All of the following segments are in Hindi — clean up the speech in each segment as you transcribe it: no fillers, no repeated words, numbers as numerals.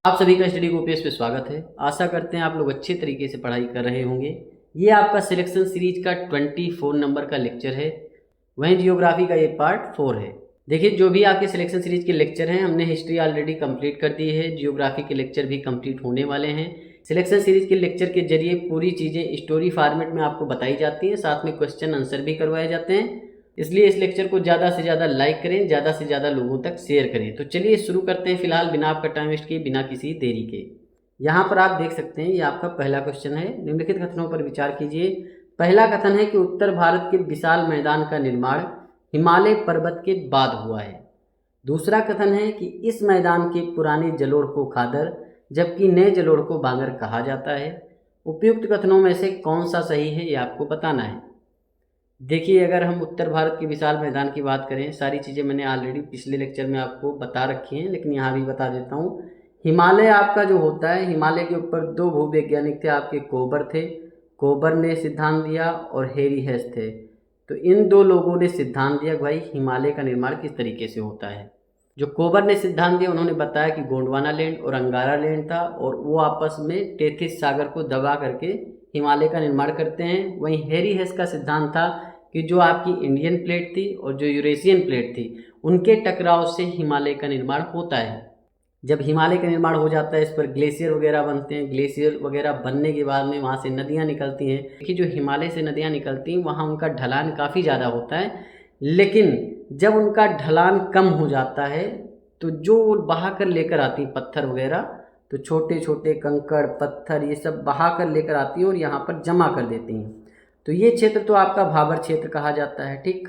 आप सभी का स्टडी गोपेज पे स्वागत है। आशा करते हैं आप लोग अच्छे तरीके से पढ़ाई कर रहे होंगे। ये आपका सिलेक्शन सीरीज का 24 नंबर का लेक्चर है, वहीं जियोग्राफी का ये पार्ट 4 है। देखिए, जो भी आपके सिलेक्शन सीरीज के लेक्चर हैं, हमने हिस्ट्री ऑलरेडी कंप्लीट कर दी है, जियोग्राफी के लेक्चर भी कंप्लीट होने वाले हैं। सिलेक्शन सीरीज के लेक्चर के जरिए पूरी चीज़ें स्टोरी फॉर्मेट में आपको बताई जाती हैं, साथ में क्वेश्चन आंसर भी करवाए जाते हैं। इसलिए इस लेक्चर को ज़्यादा से ज़्यादा लाइक करें, ज़्यादा से ज़्यादा लोगों तक शेयर करें। तो चलिए शुरू करते हैं फिलहाल बिना आपका टाइम वेस्ट किए, बिना किसी देरी के। यहाँ पर आप देख सकते हैं, ये आपका पहला क्वेश्चन है। निम्नलिखित कथनों पर विचार कीजिए। पहला कथन है कि उत्तर भारत के विशाल मैदान का निर्माण हिमालय पर्वत के बाद हुआ है। दूसरा कथन है कि इस मैदान के पुराने जलोढ़ को खादर जबकि नए जलोढ़ को बांगर कहा जाता है। उपयुक्त कथनों में से कौन सा सही है, ये आपको बताना है। देखिए, अगर हम उत्तर भारत के विशाल मैदान की बात करें, सारी चीज़ें मैंने ऑलरेडी पिछले लेक्चर में आपको बता रखी हैं, लेकिन यहाँ भी बता देता हूँ। हिमालय आपका जो होता है, हिमालय के ऊपर दो भूवैज्ञानिक थे आपके, कोबर थे। कोबर ने सिद्धांत दिया और हेरी हेस थे। तो इन दो लोगों ने सिद्धांत दिया भाई हिमालय का निर्माण किस तरीके से होता है। जो कोबर ने सिद्धांत दिया, उन्होंने बताया कि गोंडवाना लैंड और अंगारा लैंड था, और वो आपस में टेथिस सागर को दबा करके हिमालय का निर्माण करते हैं। वहीं हेरी हेस का सिद्धांत था कि जो आपकी इंडियन प्लेट थी और जो यूरेशियन प्लेट थी, उनके टकराव से हिमालय का निर्माण होता है। जब हिमालय का निर्माण हो जाता है, इस पर ग्लेशियर वगैरह बनते हैं। ग्लेशियर वगैरह बनने के बाद में वहाँ से नदियाँ निकलती हैं। कि जो हिमालय से नदियाँ निकलती हैं, वहाँ उनका ढलान काफ़ी ज़्यादा होता है, लेकिन जब उनका ढलान कम हो जाता है तो जो बहा कर लेकर आती हैं पत्थर वगैरह, तो छोटे छोटे कंकड़ पत्थर ये सब बहा कर लेकर आती हैं और यहाँ पर जमा कर देती हैं। तो ये क्षेत्र तो आपका भाबर क्षेत्र कहा जाता है, ठीक,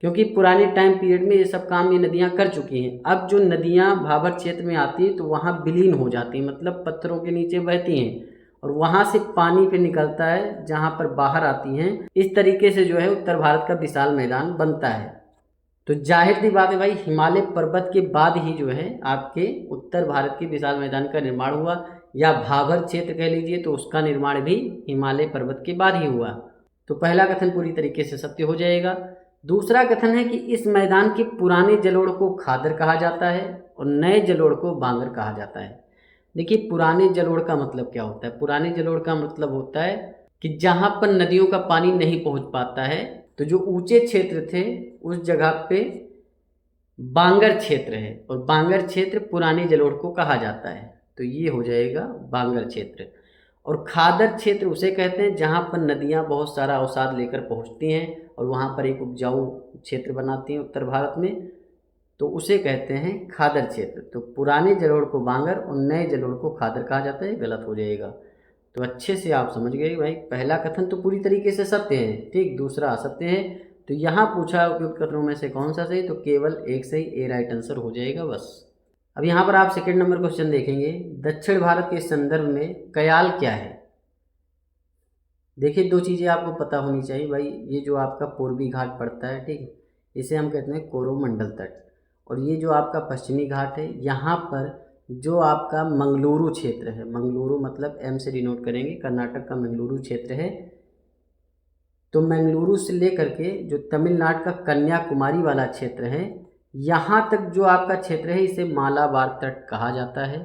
क्योंकि पुराने टाइम पीरियड में ये सब काम ये नदियाँ कर चुकी हैं। अब जो नदियाँ भाबर क्षेत्र में आती हैं तो वहाँ विलीन हो जाती हैं, मतलब पत्थरों के नीचे बहती हैं और वहाँ से पानी फिर निकलता है जहाँ पर बाहर आती हैं। इस तरीके से जो है उत्तर भारत का विशाल मैदान बनता है। तो जाहिर सी बात है भाई, हिमालय पर्वत के बाद ही जो है आपके उत्तर भारत के विशाल मैदान का निर्माण हुआ, या भाबर क्षेत्र कह लीजिए, तो उसका निर्माण भी हिमालय पर्वत के बाद ही हुआ। तो पहला कथन पूरी तरीके से सत्य हो जाएगा। दूसरा कथन है कि इस मैदान के पुराने जलोढ़ को खादर कहा जाता है और नए जलोढ़ को बांगर कहा जाता है। देखिए, पुराने जलोढ़ का मतलब क्या होता है? पुराने जलोढ़ का मतलब होता है कि जहाँ पर नदियों का पानी नहीं पहुँच पाता है, तो जो ऊंचे क्षेत्र थे उस जगह पे बांगर क्षेत्र है, और बांगर क्षेत्र पुराने जलोढ़ को कहा जाता है। तो ये हो जाएगा बांगर क्षेत्र। और खादर क्षेत्र उसे कहते हैं जहाँ पर नदियाँ बहुत सारा अवसाद लेकर पहुँचती हैं और वहाँ पर एक उपजाऊ क्षेत्र बनाती हैं उत्तर भारत में, तो उसे कहते हैं खादर क्षेत्र। तो पुराने जलोढ़ को बांगर और नए जलोढ़ को खादर कहा जाता है, गलत हो जाएगा। तो अच्छे से आप समझ गए भाई, पहला कथन तो पूरी तरीके से सत्य है, ठीक, दूसरा असत्य है। तो यहाँ पूछा उपयुक्त कथनों में से कौन सा सही, तो केवल एक सही, ए राइट आंसर हो जाएगा बस। अब यहाँ पर आप सेकंड नंबर क्वेश्चन देखेंगे। दक्षिण भारत के संदर्भ में कयाल क्या है? देखिए, दो चीज़ें आपको पता होनी चाहिए भाई। ये जो आपका पूर्वी घाट पड़ता है, ठीक, इसे हम कहते हैं कोरोमंडल तट, और ये जो आपका पश्चिमी घाट है, यहाँ पर जो आपका मंगलुरु क्षेत्र है, मंगलुरु मतलब एम से डिनोट करेंगे, कर्नाटक का मंगलुरु क्षेत्र है। तो मंगलुरु से लेकर के जो तमिलनाडु का कन्याकुमारी वाला क्षेत्र है, यहाँ तक जो आपका क्षेत्र है, इसे मालाबार तट कहा जाता है।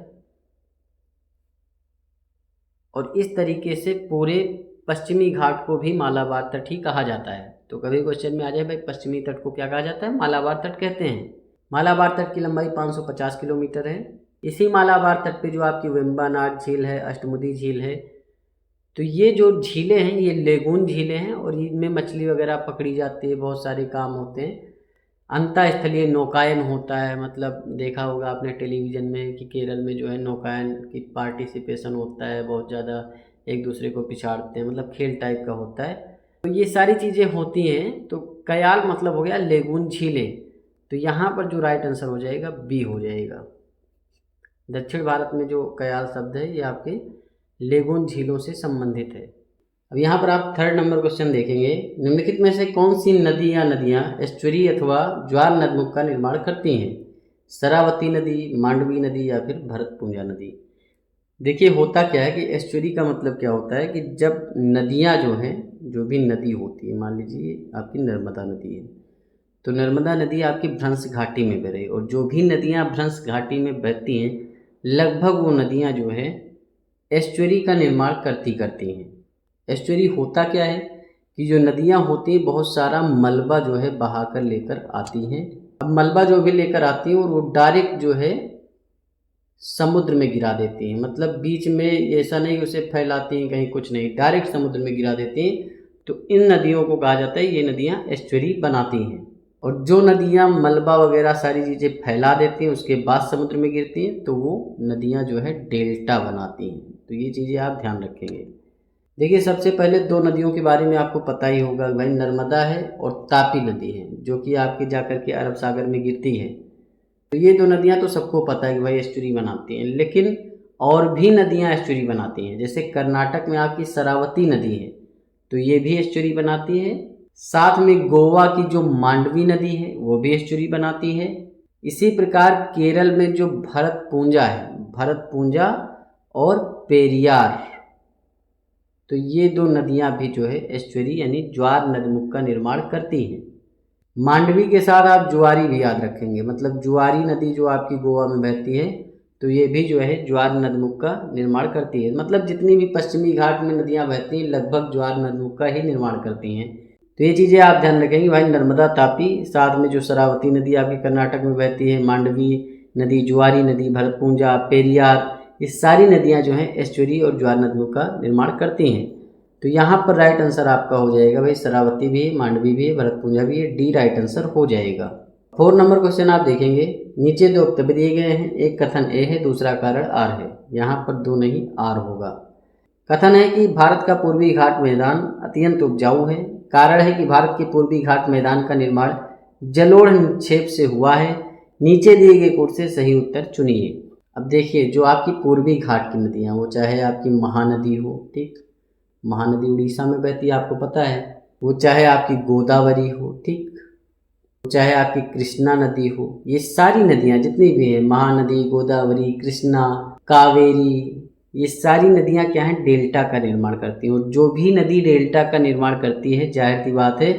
और इस तरीके से पूरे पश्चिमी घाट को भी मालाबार तट ही कहा जाता है। तो कभी क्वेश्चन में आ जाए भाई पश्चिमी तट को क्या कहा जाता है, मालाबार तट कहते हैं। मालाबार तट की लंबाई 550 किलोमीटर है। इसी मालाबार तट पे जो आपकी वेम्बनाड झील है, अष्टमुदी झील है, तो ये जो झीलें हैं ये लेगून झीलें हैं, और इनमें मछली वगैरह पकड़ी जाती है, बहुत सारे काम होते हैं। अंतःस्थलीय नौकायन होता है, मतलब देखा होगा आपने टेलीविज़न में कि केरल में जो है नौकायन की पार्टिसिपेशन होता है, बहुत ज़्यादा एक दूसरे को पिछाड़ते हैं, मतलब खेल टाइप का होता है। तो ये सारी चीज़ें होती हैं। तो कयाल मतलब हो गया लेगून झीलें। तो यहाँ पर जो राइट आंसर हो जाएगा बी हो जाएगा। दक्षिण भारत में जो कयाल शब्द है ये आपके लेगून झीलों से संबंधित है। अब यहाँ पर आप थर्ड नंबर क्वेश्चन देखेंगे। निम्नलिखित में से कौन सी नदी या नदियाँ एस्चुरी अथवा ज्वार नदमुख का निर्माण करती हैं? शरावती नदी, मांडवी नदी या फिर भरतपुंजा नदी। देखिए, होता क्या है कि एस्चुरी का मतलब क्या होता है कि जब नदियाँ जो हैं, जो भी नदी होती है, मान लीजिए आपकी नर्मदा नदी है, तो नर्मदा नदी आपकी भ्रंश घाटी में बह रही है, और जो भी नदियाँ भ्रंश घाटी में बहती हैं लगभग वो नदियाँ जो है एस्चुरी का निर्माण करती हैं। एस्चुरी होता क्या है कि जो नदियाँ होती हैं बहुत सारा मलबा जो है बहा कर लेकर आती हैं। अब मलबा जो भी लेकर आती हैं और वो डायरेक्ट जो है समुद्र में गिरा देती हैं। मतलब बीच में ऐसा नहीं उसे फैलाती हैं कहीं, कुछ नहीं, डायरेक्ट समुद्र में गिरा देती हैं। तो इन नदियों को कहा जाता है ये नदियाँ एस्चुरी बनाती हैं। और जो नदियाँ मलबा वगैरह सारी चीज़ें फैला देती हैं उसके बाद समुद्र में गिरती हैं तो वो नदियाँ जो है डेल्टा बनाती हैं। तो ये चीज़ें आप ध्यान रखेंगे। देखिए सबसे पहले दो नदियों के बारे में आपको पता ही होगा भाई, नर्मदा है और तापी नदी है, जो कि आपके जाकर के अरब सागर में गिरती है। तो ये दो नदियाँ तो सबको पता है कि भाई एस्चुरी बनाती हैं, लेकिन और भी नदियाँ एस्चुरी बनाती हैं। जैसे कर्नाटक में आपकी शरावती नदी है तो ये भी एस्चुरी बनाती है। साथ में गोवा की जो मांडवी नदी है वो भी एस्चुरी बनाती है। इसी प्रकार केरल में जो भरतपुंजा है, भरतपुंजा और पेरियार, तो ये दो नदियां भी जो है एस्चुरी यानी ज्वार नदमुख का निर्माण करती हैं। मांडवी के साथ आप जुआरी भी याद रखेंगे, मतलब जुआरी नदी जो आपकी गोवा में बहती है तो ये भी जो है ज्वार नदमुख का निर्माण करती है। मतलब जितनी भी पश्चिमी घाट में नदियां बहती हैं लगभग ज्वार नदमुख का ही निर्माण करती हैं। तो ये चीज़ें आप ध्यान रखेंगे भाई, नर्मदा, तापी, साथ में जो शरावती नदी आपकी कर्नाटक में बहती है, मांडवी नदी, जुआरी नदी, भरतपुंजा, पेरियार, ये सारी नदियाँ जो हैं एस्चुरी और ज्वार नदमुख का निर्माण करती हैं। तो यहाँ पर राइट आंसर आपका हो जाएगा भाई शरावती भी है, मांडवी भी है, भरतपुंजा भी है, डी राइट आंसर हो जाएगा। 4 नंबर क्वेश्चन आप देखेंगे, नीचे दो वक्तव्य दिए गए हैं, एक कथन ए है, दूसरा कारण आर है। यहाँ पर दो नहीं आर होगा। कथन है कि भारत का पूर्वी घाट मैदान अत्यंत उपजाऊ है। कारण है कि भारत के पूर्वी घाट मैदान का निर्माण जलोढ़ निक्षेप से हुआ है। नीचे दिए गए कोड से सही उत्तर चुनिए। अब देखिए जो आपकी पूर्वी घाट की नदियाँ, वो चाहे आपकी महानदी हो, ठीक, महानदी उड़ीसा में बहती है आपको पता है, वो चाहे आपकी गोदावरी हो, ठीक, चाहे आपकी कृष्णा नदी हो, ये सारी नदियाँ जितनी भी हैं, महानदी, गोदावरी, कृष्णा, कावेरी, ये सारी नदियाँ क्या हैं, डेल्टा का निर्माण करती हैं। और जो भी नदी डेल्टा का निर्माण करती है जाहिर सी बात है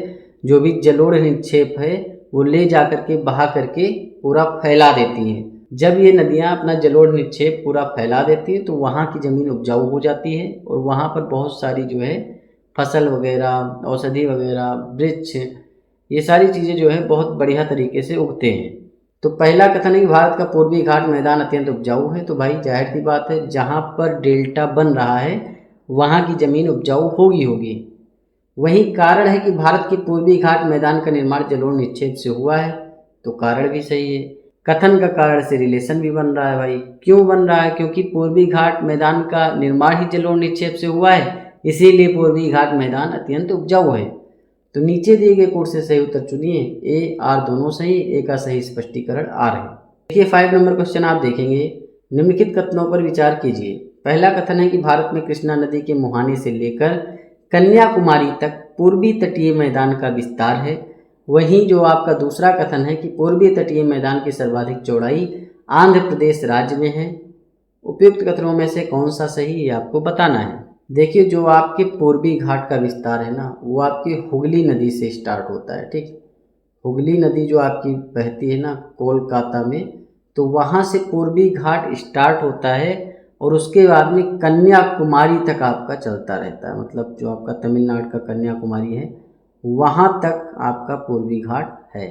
जो भी जलोढ़ निक्षेप है वो ले जा करके बहा करके पूरा फैला देती हैं। जब ये नदियाँ अपना जलोढ़ निक्षेप पूरा फैला देती हैं तो वहाँ की ज़मीन उपजाऊ हो जाती है और वहाँ पर बहुत सारी जो है फसल वगैरह, औषधि वगैरह, वृक्ष, ये सारी चीज़ें जो है बहुत बढ़िया तरीके से उगते हैं। तो पहला कथन है कि भारत का पूर्वी घाट मैदान अत्यंत उपजाऊ है, तो भाई जाहिर सी बात है जहाँ पर डेल्टा बन रहा है वहाँ की ज़मीन उपजाऊ होगी। वही कारण है कि भारत के पूर्वी घाट मैदान का निर्माण जलोढ़ निक्षेप से हुआ है, तो कारण भी सही है। कथन का कारण से रिलेशन भी बन रहा है भाई, क्यों बन रहा है, क्योंकि पूर्वी घाट मैदान का निर्माण ही जलोढ़ निक्षेप से हुआ है, इसीलिए पूर्वी घाट मैदान अत्यंत उपजाऊ है। तो नीचे दिए गए कोड से सही उत्तर चुनिए। ए आर दोनों सही, ए का सही स्पष्टीकरण आर है। देखिए 5 नंबर क्वेश्चन आप देखेंगे, निम्नलिखित कथनों पर विचार कीजिए। पहला कथन है कि भारत में कृष्णा नदी के मुहाने से लेकर कन्याकुमारी तक पूर्वी तटीय मैदान का विस्तार है। वहीं जो आपका दूसरा कथन है कि पूर्वी तटीय मैदान की सर्वाधिक चौड़ाई आंध्र प्रदेश राज्य में है। उपयुक्त कथनों में से कौन सा सही ये आपको बताना है। देखिए जो आपके पूर्वी घाट का विस्तार है ना वो आपकी हुगली नदी से स्टार्ट होता है, ठीक, हुगली नदी जो आपकी बहती है ना कोलकाता में, तो वहाँ से पूर्वी घाट स्टार्ट होता है और उसके बाद में कन्याकुमारी तक आपका चलता रहता है। मतलब जो आपका तमिलनाडु का कन्याकुमारी है वहाँ तक आपका पूर्वी घाट है।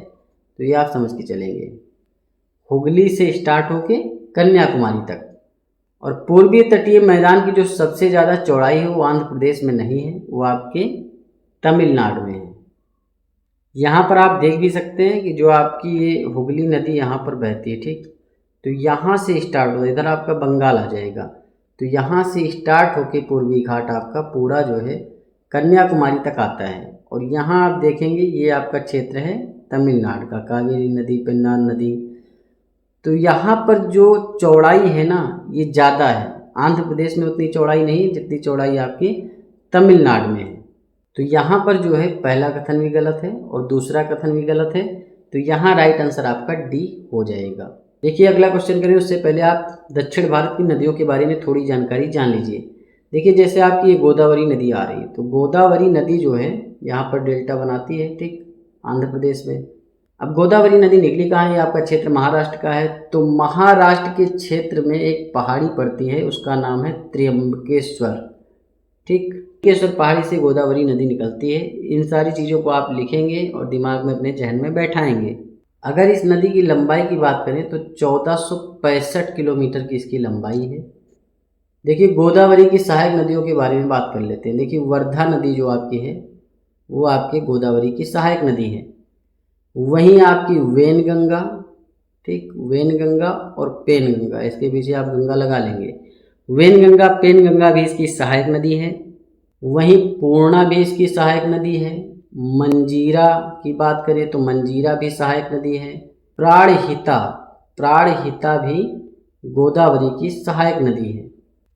तो ये आप समझ के चलेंगे, हुगली से स्टार्ट होके कन्याकुमारी तक। और पूर्वी तटीय मैदान की जो सबसे ज़्यादा चौड़ाई है वो आंध्र प्रदेश में नहीं है, वो आपके तमिलनाडु में है। यहाँ पर आप देख भी सकते हैं कि जो आपकी ये हुगली नदी यहाँ पर बहती है, ठीक, तो यहाँ से स्टार्ट हो, इधर आपका बंगाल आ जाएगा, तो यहाँ से स्टार्ट होके पूर्वी घाट आपका पूरा जो है कन्याकुमारी तक आता है। और यहाँ आप देखेंगे ये आपका क्षेत्र है तमिलनाडु का, कावेरी नदी, पेन्नार नदी, तो यहाँ पर जो चौड़ाई है ना ये ज़्यादा है। आंध्र प्रदेश में उतनी चौड़ाई नहीं है जितनी चौड़ाई आपकी तमिलनाडु में है। तो यहाँ पर जो है पहला कथन भी गलत है और दूसरा कथन भी गलत है, तो यहाँ राइट आंसर आपका डी हो जाएगा। देखिए अगला क्वेश्चन करें उससे पहले आप दक्षिण भारत की नदियों के बारे में थोड़ी जानकारी जान लीजिए। देखिए जैसे आपकी ये गोदावरी नदी आ रही है, तो गोदावरी नदी जो है यहाँ पर डेल्टा बनाती है, ठीक, आंध्र प्रदेश में। अब गोदावरी नदी निकली कहाँ है? ये आपका क्षेत्र महाराष्ट्र का है। तो महाराष्ट्र के क्षेत्र में एक पहाड़ी पड़ती है, उसका नाम है त्र्यंबकेश्वर। ठीक, त्र्यंबकेश्वर पहाड़ी से गोदावरी नदी निकलती है। इन सारी चीज़ों को आप लिखेंगे और दिमाग में अपने जहन में बैठाएंगे। अगर इस नदी की लंबाई की बात करें तो 1465 किलोमीटर की इसकी लंबाई है। देखिए, गोदावरी की सहायक नदियों के बारे में बात कर लेते हैं। देखिए, वर्धा नदी जो आपकी है वो आपके गोदावरी की सहायक नदी है। वहीं आपकी वेनगंगा, ठीक, वेनगंगा और पेनगंगा, इसके पीछे आप गंगा लगा लेंगे। वेनगंगा, पेनगंगा भी इसकी सहायक नदी है। वहीं पूर्णा भी इसकी सहायक नदी है। मंजीरा की बात करें तो मंजीरा भी सहायक नदी है। प्राणहिता, प्राणहिता भी गोदावरी की सहायक नदी है।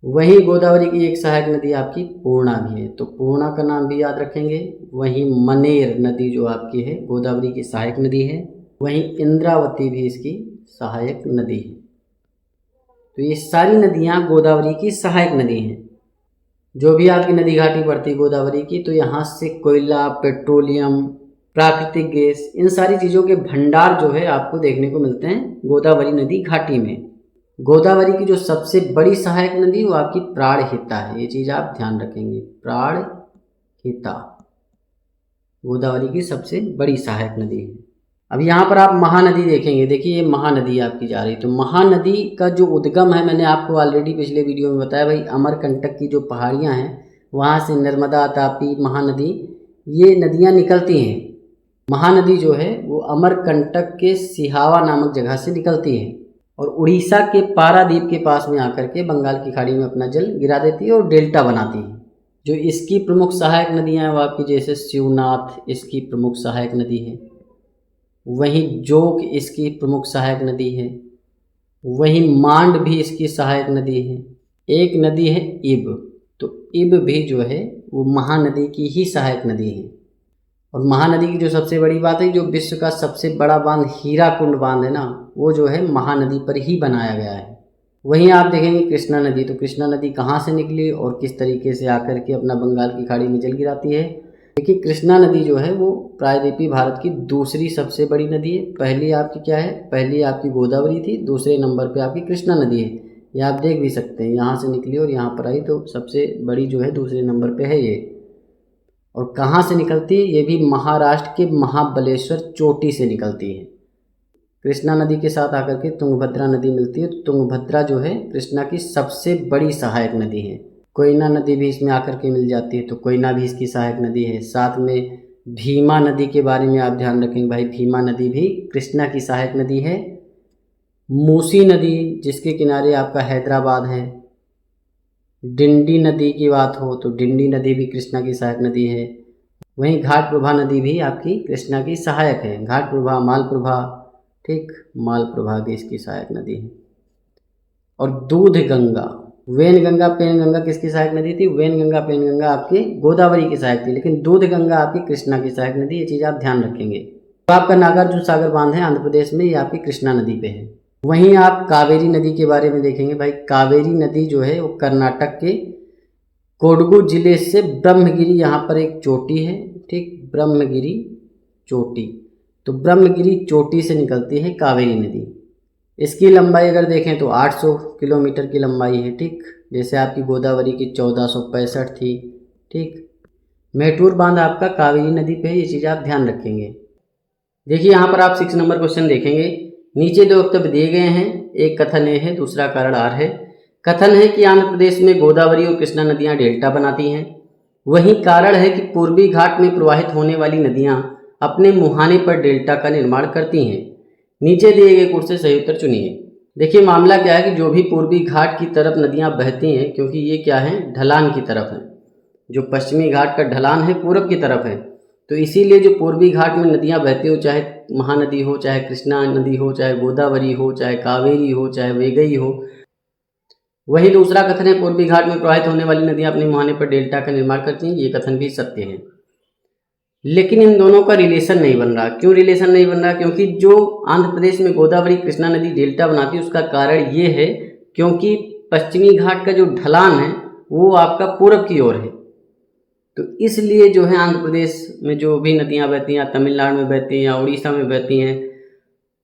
वहीं गोदावरी की एक सहायक नदी आपकी पूर्णा भी है, तो पूर्णा का नाम भी याद रखेंगे। वहीं मनेर नदी जो आपकी है गोदावरी की सहायक नदी है। वहीं इंद्रावती भी इसकी सहायक नदी है। तो ये सारी नदियाँ गोदावरी की सहायक नदी हैं। जो भी आपकी नदी घाटी पड़ती है गोदावरी की, तो यहाँ से कोयला, पेट्रोलियम, प्राकृतिक गैस, इन सारी चीज़ों के भंडार जो है आपको देखने को मिलते हैं गोदावरी नदी घाटी में। गोदावरी की जो सबसे बड़ी सहायक नदी वो आपकी प्राणहिता है, ये चीज़ आप ध्यान रखेंगे। प्राणहिता गोदावरी की सबसे बड़ी सहायक नदी है। अब यहाँ पर आप महानदी देखेंगे। देखिए, ये महानदी आपकी जा रही, तो महानदी का जो उद्गम है, मैंने आपको ऑलरेडी पिछले वीडियो में बताया भाई, अमरकंटक की जो पहाड़ियाँ हैं वहाँ से नर्मदा, तापी, महानदी, ये नदियाँ निकलती हैं। महानदी जो है वो अमरकंटक के सिहावा नामक जगह से निकलती है और उड़ीसा के पारादीप के पास में आकर के बंगाल की खाड़ी में अपना जल गिरा देती है और डेल्टा बनाती है। जो इसकी प्रमुख सहायक नदियाँ हैं वो आपकी जैसे शिवनाथ इसकी प्रमुख सहायक नदी है। वहीं जोग इसकी प्रमुख सहायक नदी है। वहीं मांड भी इसकी सहायक नदी है। एक नदी है इब, तो इब भी जो है वो महानदी की ही सहायक नदी है। और महानदी की जो सबसे बड़ी बात है, जो विश्व का सबसे बड़ा बांध हीराकुंड बांध है ना, वो जो है महानदी पर ही बनाया गया है। वहीं आप देखेंगे कृष्णा नदी, तो कृष्णा नदी कहाँ से निकली और किस तरीके से आकर के अपना बंगाल की खाड़ी में जल गिराती है। देखिए, कृष्णा नदी जो है वो प्रायद्वीपीय भारत की दूसरी सबसे बड़ी नदी है। पहली आपकी क्या है? पहली आपकी गोदावरी थी, दूसरे नंबर पे आपकी कृष्णा नदी है। ये आप देख भी सकते हैं, यहाँ से निकली और यहाँ पर आई, तो सबसे बड़ी जो है दूसरे नंबर पे है ये। और कहाँ से निकलती है? ये भी महाराष्ट्र के महाबलेश्वर चोटी से निकलती है। कृष्णा नदी के साथ आकर के तुंगभद्रा नदी मिलती है। तो तुंगभद्रा जो है कृष्णा की सबसे बड़ी सहायक नदी है। कोयना नदी भी इसमें आकर के मिल जाती है, तो कोयना भी इसकी सहायक नदी है। साथ में भीमा नदी के बारे में आप ध्यान रखेंगे भाई, भीमा नदी भी कृष्णा की सहायक नदी है। मूसी नदी जिसके किनारे आपका हैदराबाद है। डिंडी नदी की बात हो तो डिंडी नदी भी कृष्णा की सहायक नदी है। वहीं घाटप्रभा नदी भी आपकी कृष्णा की सहायक है। घाटप्रभा, मालप्रभा, ठीक, मालप्रभा भी इसकी सहायक नदी है। और दूध गंगा, वेनगंगा, पेनगंगा किसकी सहायक नदी थी? वेनगंगा, पेनगंगा आपकी गोदावरी की सहायक थी, लेकिन दूध गंगा आपकी कृष्णा की सहायक नदी। ये चीज़ आप ध्यान रखेंगे। तो आपका नागार्जुन सागर बांध है आंध्र प्रदेश में, ये आपकी कृष्णा नदी पे है। वहीं आप कावेरी नदी के बारे में देखेंगे भाई, कावेरी नदी जो है वो कर्नाटक के कोडगु जिले से ब्रह्मगिरी, यहाँ पर एक चोटी है, ठीक, ब्रह्मगिरी चोटी, तो ब्रह्मगिरी चोटी से निकलती है कावेरी नदी। इसकी लंबाई अगर देखें तो 800 किलोमीटर की लंबाई है, ठीक, जैसे आपकी गोदावरी की 1465 थी, ठीक। मेटूर बांध आपका कावेरी नदी पे है, ये चीज़ आप ध्यान रखेंगे। देखिए, यहाँ पर आप 6 नंबर क्वेश्चन देखेंगे। नीचे 2 वक्तव्य दिए गए हैं, एक कथन ए है, दूसरा कारण आर है। कथन है कि आंध्र प्रदेश में गोदावरी और कृष्णा नदियाँ डेल्टा बनाती हैं। वहीं कारण है कि पूर्वी घाट में प्रवाहित होने वाली नदियाँ अपने मुहाने पर डेल्टा का निर्माण करती हैं। नीचे दिए गए कोर्स से सही उत्तर चुनिए। देखिए, मामला क्या है कि जो भी पूर्वी घाट की तरफ नदियाँ बहती हैं, क्योंकि ये क्या है, ढलान की तरफ है, जो पश्चिमी घाट का ढलान है पूरब की तरफ है, तो इसीलिए जो पूर्वी घाट में नदियाँ बहती हो, चाहे महानदी हो, चाहे कृष्णा नदी हो, चाहे गोदावरी हो, चाहे कावेरी हो, चाहे वेगई हो। वही दूसरा कथन है, पूर्वी घाट में प्रवाहित होने वाली नदियाँ अपने मुहाने पर डेल्टा का निर्माण करती हैं, ये कथन भी सत्य है। लेकिन इन दोनों का रिलेशन नहीं बन रहा। क्यों रिलेशन नहीं बन रहा? क्योंकि जो आंध्र प्रदेश में गोदावरी कृष्णा नदी डेल्टा बनाती है, उसका कारण ये है क्योंकि पश्चिमी घाट का जो ढलान है वो आपका पूरब की ओर है, तो इसलिए जो है आंध्र प्रदेश में जो भी नदियाँ बहती हैं, तमिलनाडु में बहती हैं या उड़ीसा में बहती हैं,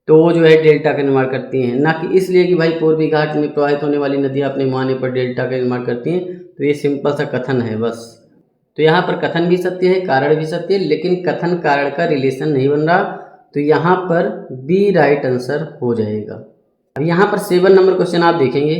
तो वो जो है डेल्टा का निर्माण करती हैं, ना कि इसलिए कि भाई पूर्वी घाट में प्रवाहित होने वाली नदियाँ अपने मुहाने पर डेल्टा का निर्माण करती हैं। तो ये सिंपल सा कथन है बस। तो यहाँ पर कथन भी सत्य है, कारण भी सत्य है, लेकिन कथन कारण का रिलेशन नहीं बन रहा, तो यहाँ पर बी राइट आंसर हो जाएगा। अब यहाँ पर 7 नंबर क्वेश्चन आप देखेंगे,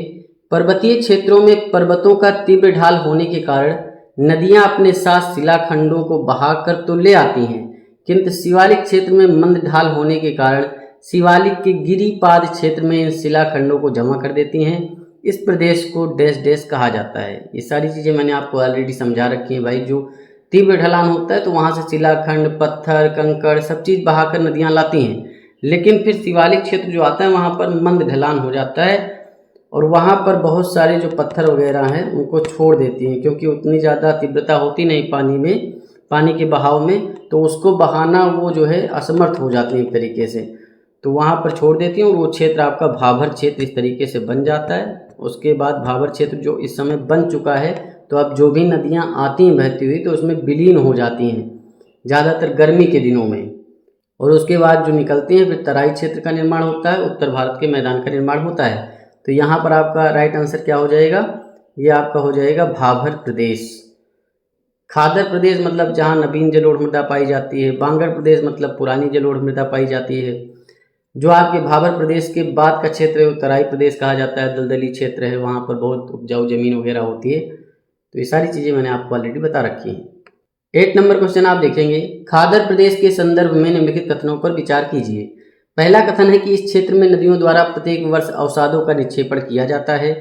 पर्वतीय क्षेत्रों में पर्वतों का तीव्र ढाल होने के कारण नदियां अपने साथ शिलाखंडों को बहाकर तो ले आती हैं, किंतु शिवालिक क्षेत्र में मंद ढाल होने के कारण शिवालिक के गिरिपाद क्षेत्र में इन शिलाखंडों को जमा कर देती हैं। इस प्रदेश को डैश डैश कहा जाता है। ये सारी चीज़ें मैंने आपको ऑलरेडी समझा रखी हैं भाई। जो तीव्र ढलान होता है तो वहाँ से शिलाखंड, पत्थर, कंकड़ सब चीज़ बहाकर नदियाँ लाती हैं, लेकिन फिर शिवालिक क्षेत्र जो आता है वहाँ पर मंद ढलान हो जाता है और वहाँ पर बहुत सारे जो पत्थर वगैरह हैं उनको छोड़ देती हैं, क्योंकि उतनी ज़्यादा तीव्रता होती नहीं पानी में, पानी के बहाव में, तो उसको बहाना वो जो है असमर्थ हो जाती हैं एक तरीके से, तो वहाँ पर छोड़ देती हैं और वो क्षेत्र आपका भाबर क्षेत्र इस तरीके से बन जाता है। उसके बाद भाबर क्षेत्र जो इस समय बन चुका है, तो अब जो भी नदियाँ आती हैं बहती हुई तो उसमें विलीन हो जाती हैं ज़्यादातर गर्मी के दिनों में, और उसके बाद जो निकलती हैं फिर तराई क्षेत्र का निर्माण होता है, उत्तर भारत के मैदान का निर्माण होता है। तो यहाँ पर आपका राइट आंसर क्या हो जाएगा, ये आपका हो जाएगा भाबर प्रदेश। खादर प्रदेश मतलब जहाँ नवीन जलोढ़ मृदा पाई जाती है, बांगर प्रदेश मतलब पुरानी जलोढ़ मृदा पाई जाती है। जो आपके भाबर प्रदेश के बाद का क्षेत्र है वो तराई प्रदेश कहा जाता है, दलदली क्षेत्र है, वहाँ पर बहुत उपजाऊ जमीन वगैरह होती है। तो ये सारी चीज़ें मैंने आपको ऑलरेडी बता रखी हैं। 8 नंबर क्वेश्चन आप देखेंगे, खादर प्रदेश के संदर्भ में निम्नलिखित कथनों पर विचार कीजिए। पहला कथन है कि इस क्षेत्र में नदियों द्वारा प्रत्येक वर्ष अवसादों का निक्षेपण किया जाता है।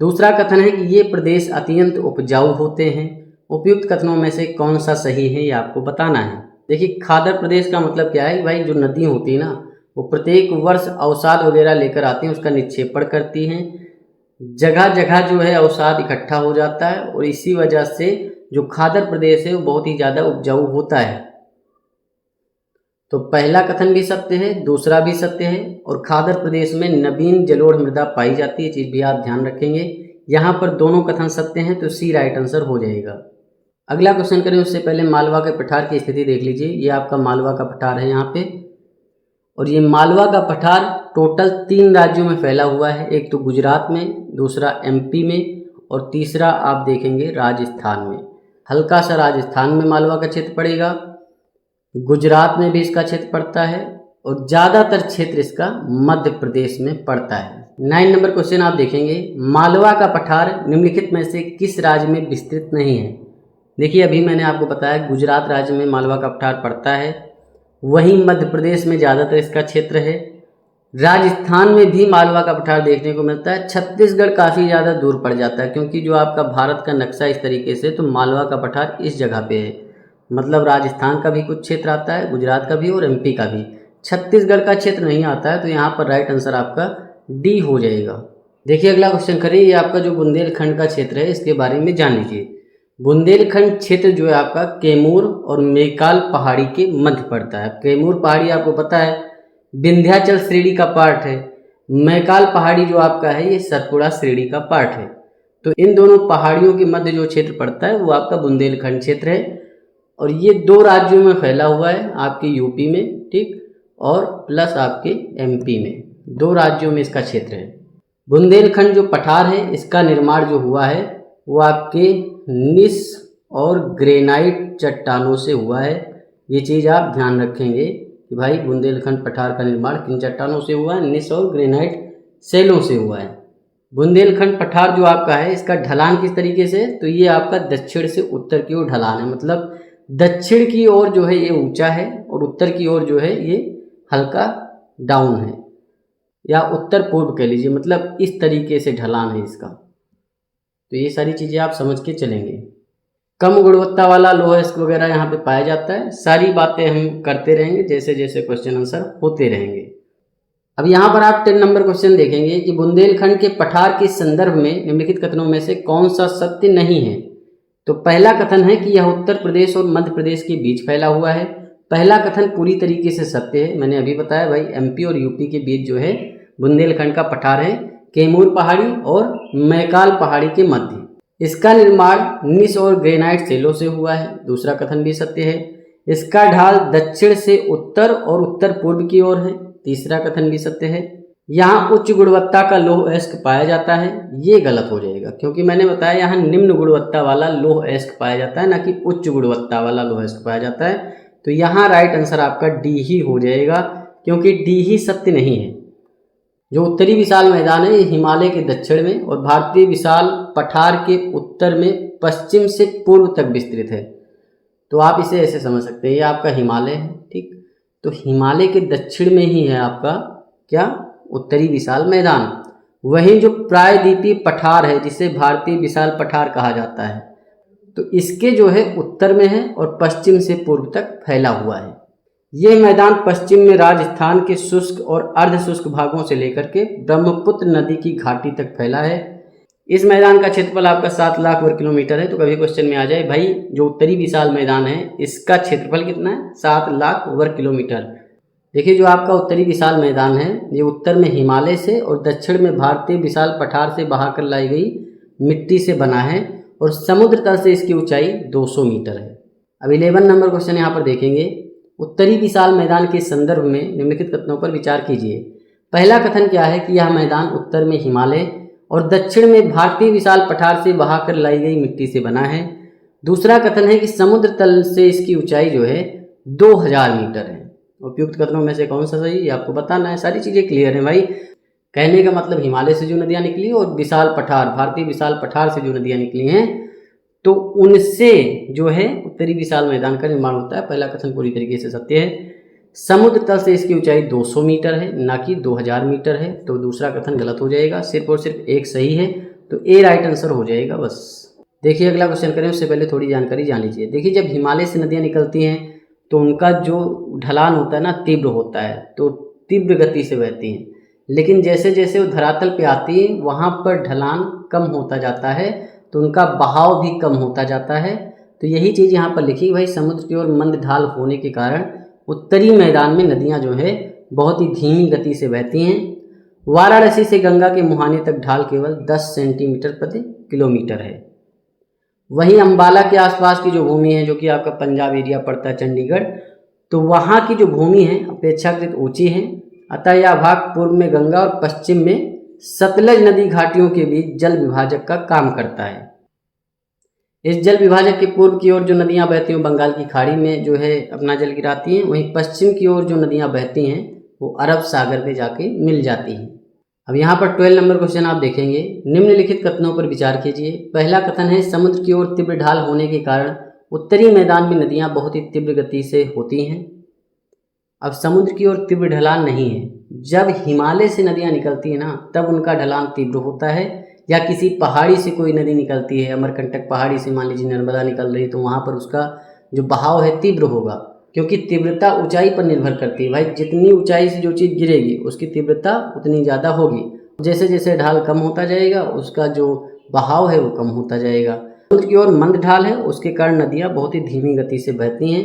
दूसरा कथन है कि ये प्रदेश अत्यंत उपजाऊ होते हैं। उपयुक्त कथनों में से कौन सा सही है ये आपको बताना है। देखिए खादर प्रदेश का मतलब क्या है भाई, जो नदी होती है ना वो प्रत्येक वर्ष अवसाद वगैरह लेकर आती हैं, उसका निक्षेपण करती हैं, जगह जगह जो है अवसाद इकट्ठा हो जाता है और इसी वजह से जो खादर प्रदेश है वो बहुत ही ज़्यादा उपजाऊ होता है। तो पहला कथन भी सत्य है, दूसरा भी सत्य है, और खादर प्रदेश में नवीन जलोढ़ मृदा पाई जाती है, चीज़ भी आप ध्यान रखेंगे। यहाँ पर दोनों कथन सत्य हैं तो सी राइट आंसर हो जाएगा। अगला क्वेश्चन करें उससे पहले मालवा के पठार की स्थिति देख लीजिए। ये आपका मालवा का पठार है यहाँ पे, और ये मालवा का पठार टोटल 3 राज्यों में फैला हुआ है, एक तो गुजरात में, दूसरा एमपी में और तीसरा आप देखेंगे राजस्थान में। हल्का सा राजस्थान में मालवा का क्षेत्र पड़ेगा, गुजरात में भी इसका क्षेत्र पड़ता है और ज़्यादातर क्षेत्र इसका मध्य प्रदेश में पड़ता है। 9 नंबर क्वेश्चन आप देखेंगे, मालवा का पठार निम्नलिखित में से किस राज्य में विस्तृत नहीं है। देखिए अभी मैंने आपको बताया गुजरात राज्य में मालवा का पठार पड़ता है, वहीं मध्य प्रदेश में ज़्यादातर इसका क्षेत्र है, राजस्थान में भी मालवा का पठार देखने को मिलता है, छत्तीसगढ़ काफ़ी ज़्यादा दूर पड़ जाता है, क्योंकि जो आपका भारत का नक्शा इस तरीके से, तो मालवा का पठार इस जगह पे है, मतलब राजस्थान का भी कुछ क्षेत्र आता है, गुजरात का भी और एमपी का भी, छत्तीसगढ़ का क्षेत्र नहीं आता है, तो यहाँ पर राइट आंसर आपका डी हो जाएगा। देखिए अगला क्वेश्चन करें, ये आपका जो बुंदेलखंड का क्षेत्र है इसके बारे में जान लीजिए। बुंदेलखंड क्षेत्र जो है आपका कैमूर और मैकाल पहाड़ी के मध्य पड़ता है। कैमूर पहाड़ी आपको पता है विंध्याचल श्रेणी का पार्ट है, मैकाल पहाड़ी जो आपका है ये सतपुड़ा श्रेणी का पार्ट है। तो इन दोनों पहाड़ियों के मध्य जो क्षेत्र पड़ता है वो आपका बुंदेलखंड क्षेत्र है, और ये 2 राज्यों में फैला हुआ है, आपके यूपी में, ठीक, और प्लस आपके एमपी में, 2 राज्यों में इसका क्षेत्र है। बुंदेलखंड जो पठार है इसका निर्माण जो हुआ है वो आपके निस और ग्रेनाइट चट्टानों से हुआ है। ये चीज़ आप ध्यान रखेंगे कि भाई बुंदेलखंड पठार का निर्माण किन चट्टानों से हुआ है, निस और ग्रेनाइट सेलों से हुआ है। बुंदेलखंड पठार जो आपका है इसका ढलान किस तरीके से, तो ये आपका दक्षिण से उत्तर की ओर ढलान है, मतलब दक्षिण की ओर जो है ये ऊंचा है और उत्तर की ओर जो है ये हल्का डाउन है, या उत्तर पूर्व कह लीजिए, मतलब इस तरीके से ढलान है इसका। तो ये सारी चीज़ें आप समझ के चलेंगे। कम गुणवत्ता वाला लोहा वगैरह यहाँ पे पाया जाता है। सारी बातें हम करते रहेंगे जैसे जैसे क्वेश्चन आंसर होते रहेंगे। अब यहाँ पर आप 10 नंबर क्वेश्चन देखेंगे कि बुंदेलखंड के पठार के संदर्भ में निम्नलिखित कथनों में से कौन सा सत्य नहीं है। तो पहला कथन है कि यह उत्तर प्रदेश और मध्य प्रदेश के बीच फैला हुआ है। पहला कथन पूरी तरीके से सत्य है, मैंने अभी बताया भाई एमपी और यूपी के बीच जो है बुंदेलखंड का पठार है, कैमूर पहाड़ी और मैकाल पहाड़ी के मध्य। इसका निर्माण निस और ग्रेनाइट सेलों से हुआ है, दूसरा कथन भी सत्य है। इसका ढाल दक्षिण से उत्तर और उत्तर पूर्व की ओर है, तीसरा कथन भी सत्य है। यहाँ उच्च गुणवत्ता का लौह अयस्क पाया जाता है, ये गलत हो जाएगा, क्योंकि मैंने बताया यहाँ निम्न गुणवत्ता वाला लौह अयस्क पाया जाता है, ना कि उच्च गुणवत्ता वाला लौह अयस्क पाया जाता है। तो यहाँ राइट आंसर आपका डी ही हो जाएगा, क्योंकि डी ही सत्य नहीं है। जो उत्तरी विशाल मैदान है ये हिमालय के दक्षिण में और भारतीय विशाल पठार के उत्तर में पश्चिम से पूर्व तक विस्तृत है। तो आप इसे ऐसे समझ सकते हैं, ये आपका हिमालय है, ठीक। तो हिमालय के दक्षिण में ही है आपका क्या, उत्तरी विशाल मैदान। वहीं जो प्रायद्वीपीय पठार है जिसे भारतीय विशाल पठार कहा जाता है, तो इसके जो है उत्तर में है और पश्चिम से पूर्व तक फैला हुआ है। यह मैदान पश्चिम में राजस्थान के शुष्क और अर्ध शुष्क भागों से लेकर के ब्रह्मपुत्र नदी की घाटी तक फैला है। इस मैदान का क्षेत्रफल आपका 7 लाख वर्ग किलोमीटर है। तो कभी क्वेश्चन में आ जाए भाई जो उत्तरी विशाल मैदान है इसका क्षेत्रफल कितना है, 7 लाख वर्ग किलोमीटर। देखिए जो आपका उत्तरी विशाल मैदान है ये उत्तर में हिमालय से और दक्षिण में भारतीय विशाल पठार से बहाकर लाई गई मिट्टी से बना है और समुद्र तल से इसकी ऊंचाई 200 मीटर है। अब 11 नंबर क्वेश्चन यहाँ पर देखेंगे। उत्तरी विशाल मैदान के संदर्भ में निम्नलिखित कथनों पर विचार कीजिए। पहला कथन क्या है कि यह मैदान उत्तर में हिमालय और दक्षिण में भारतीय विशाल पठार से बहाकर लाई गई मिट्टी से बना है। दूसरा कथन है कि समुद्र तल से इसकी ऊंचाई जो है 2000 मीटर है। उपयुक्त कथनों में से कौन सा सही ये आपको बताना है। सारी चीज़ें क्लियर हैं भाई। कहने का मतलब हिमालय से जो नदियाँ निकली और विशाल पठार, भारतीय विशाल पठार से जो नदियाँ निकली हैं तो उनसे जो है उत्तरी विशाल मैदान का निर्माण होता है। पहला कथन पूरी तरीके से सत्य है। समुद्र तल से इसकी ऊंचाई 200 मीटर है, ना कि 2000 मीटर है। तो दूसरा कथन गलत हो जाएगा, सिर्फ और सिर्फ एक सही है। तो ए राइट आंसर हो जाएगा बस। देखिए अगला क्वेश्चन करें उससे पहले थोड़ी जानकारी जान लीजिए। देखिए जब हिमालय से नदियाँ निकलती हैं तो उनका जो ढलान होता है ना तीव्र होता है, तो तीव्र गति से बहती हैं। लेकिन जैसे जैसे वो धरातल पे आती है वहाँ पर ढलान कम होता जाता है, तो उनका बहाव भी कम होता जाता है। तो यही चीज़ यहाँ पर लिखी भाई, समुद्र की ओर मंद ढाल होने के कारण उत्तरी मैदान में नदियाँ जो है बहुत ही धीमी गति से बहती हैं। वाराणसी से गंगा के मुहाने तक ढाल केवल 10 सेंटीमीटर प्रति किलोमीटर है। वहीं अंबाला के आसपास की जो भूमि है, जो कि आपका पंजाब एरिया पड़ता है, चंडीगढ़, तो वहाँ की जो भूमि है अपेक्षाकृत ऊंची है। अतः यह भाग पूर्व में गंगा और पश्चिम में सतलज नदी घाटियों के बीच जल विभाजक का काम करता है। इस जल विभाजक के पूर्व की ओर जो नदियां बहती हैं बंगाल की खाड़ी में जो है अपना जल गिराती हैं, वहीं पश्चिम की ओर जो नदियां बहती हैं वो अरब सागर में जाके मिल जाती हैं। अब यहाँ पर 12 नंबर क्वेश्चन आप देखेंगे। निम्नलिखित कथनों पर विचार कीजिए। पहला कथन है समुद्र की ओर तीव्र ढाल होने के कारण उत्तरी मैदान में नदियाँ बहुत ही तीव्र गति से होती हैं। अब समुद्र की ओर तीव्र ढलान नहीं है, जब हिमालय से नदियाँ निकलती हैं ना तब उनका ढलान तीव्र होता है, या किसी पहाड़ी से कोई नदी निकलती है, अमरकंटक पहाड़ी से मान लीजिए नर्मदा निकल रही है, तो वहाँ पर उसका जो बहाव है तीव्र होगा, क्योंकि तीव्रता ऊंचाई पर निर्भर करती है भाई। जितनी ऊंचाई से जो चीज़ गिरेगी उसकी तीव्रता उतनी ज़्यादा होगी। जैसे जैसे ढाल कम होता जाएगा उसका जो बहाव है वो कम होता जाएगा। समुद्र की ओर मंद ढाल है, उसके कारण नदियाँ बहुत ही धीमी गति से बहती हैं।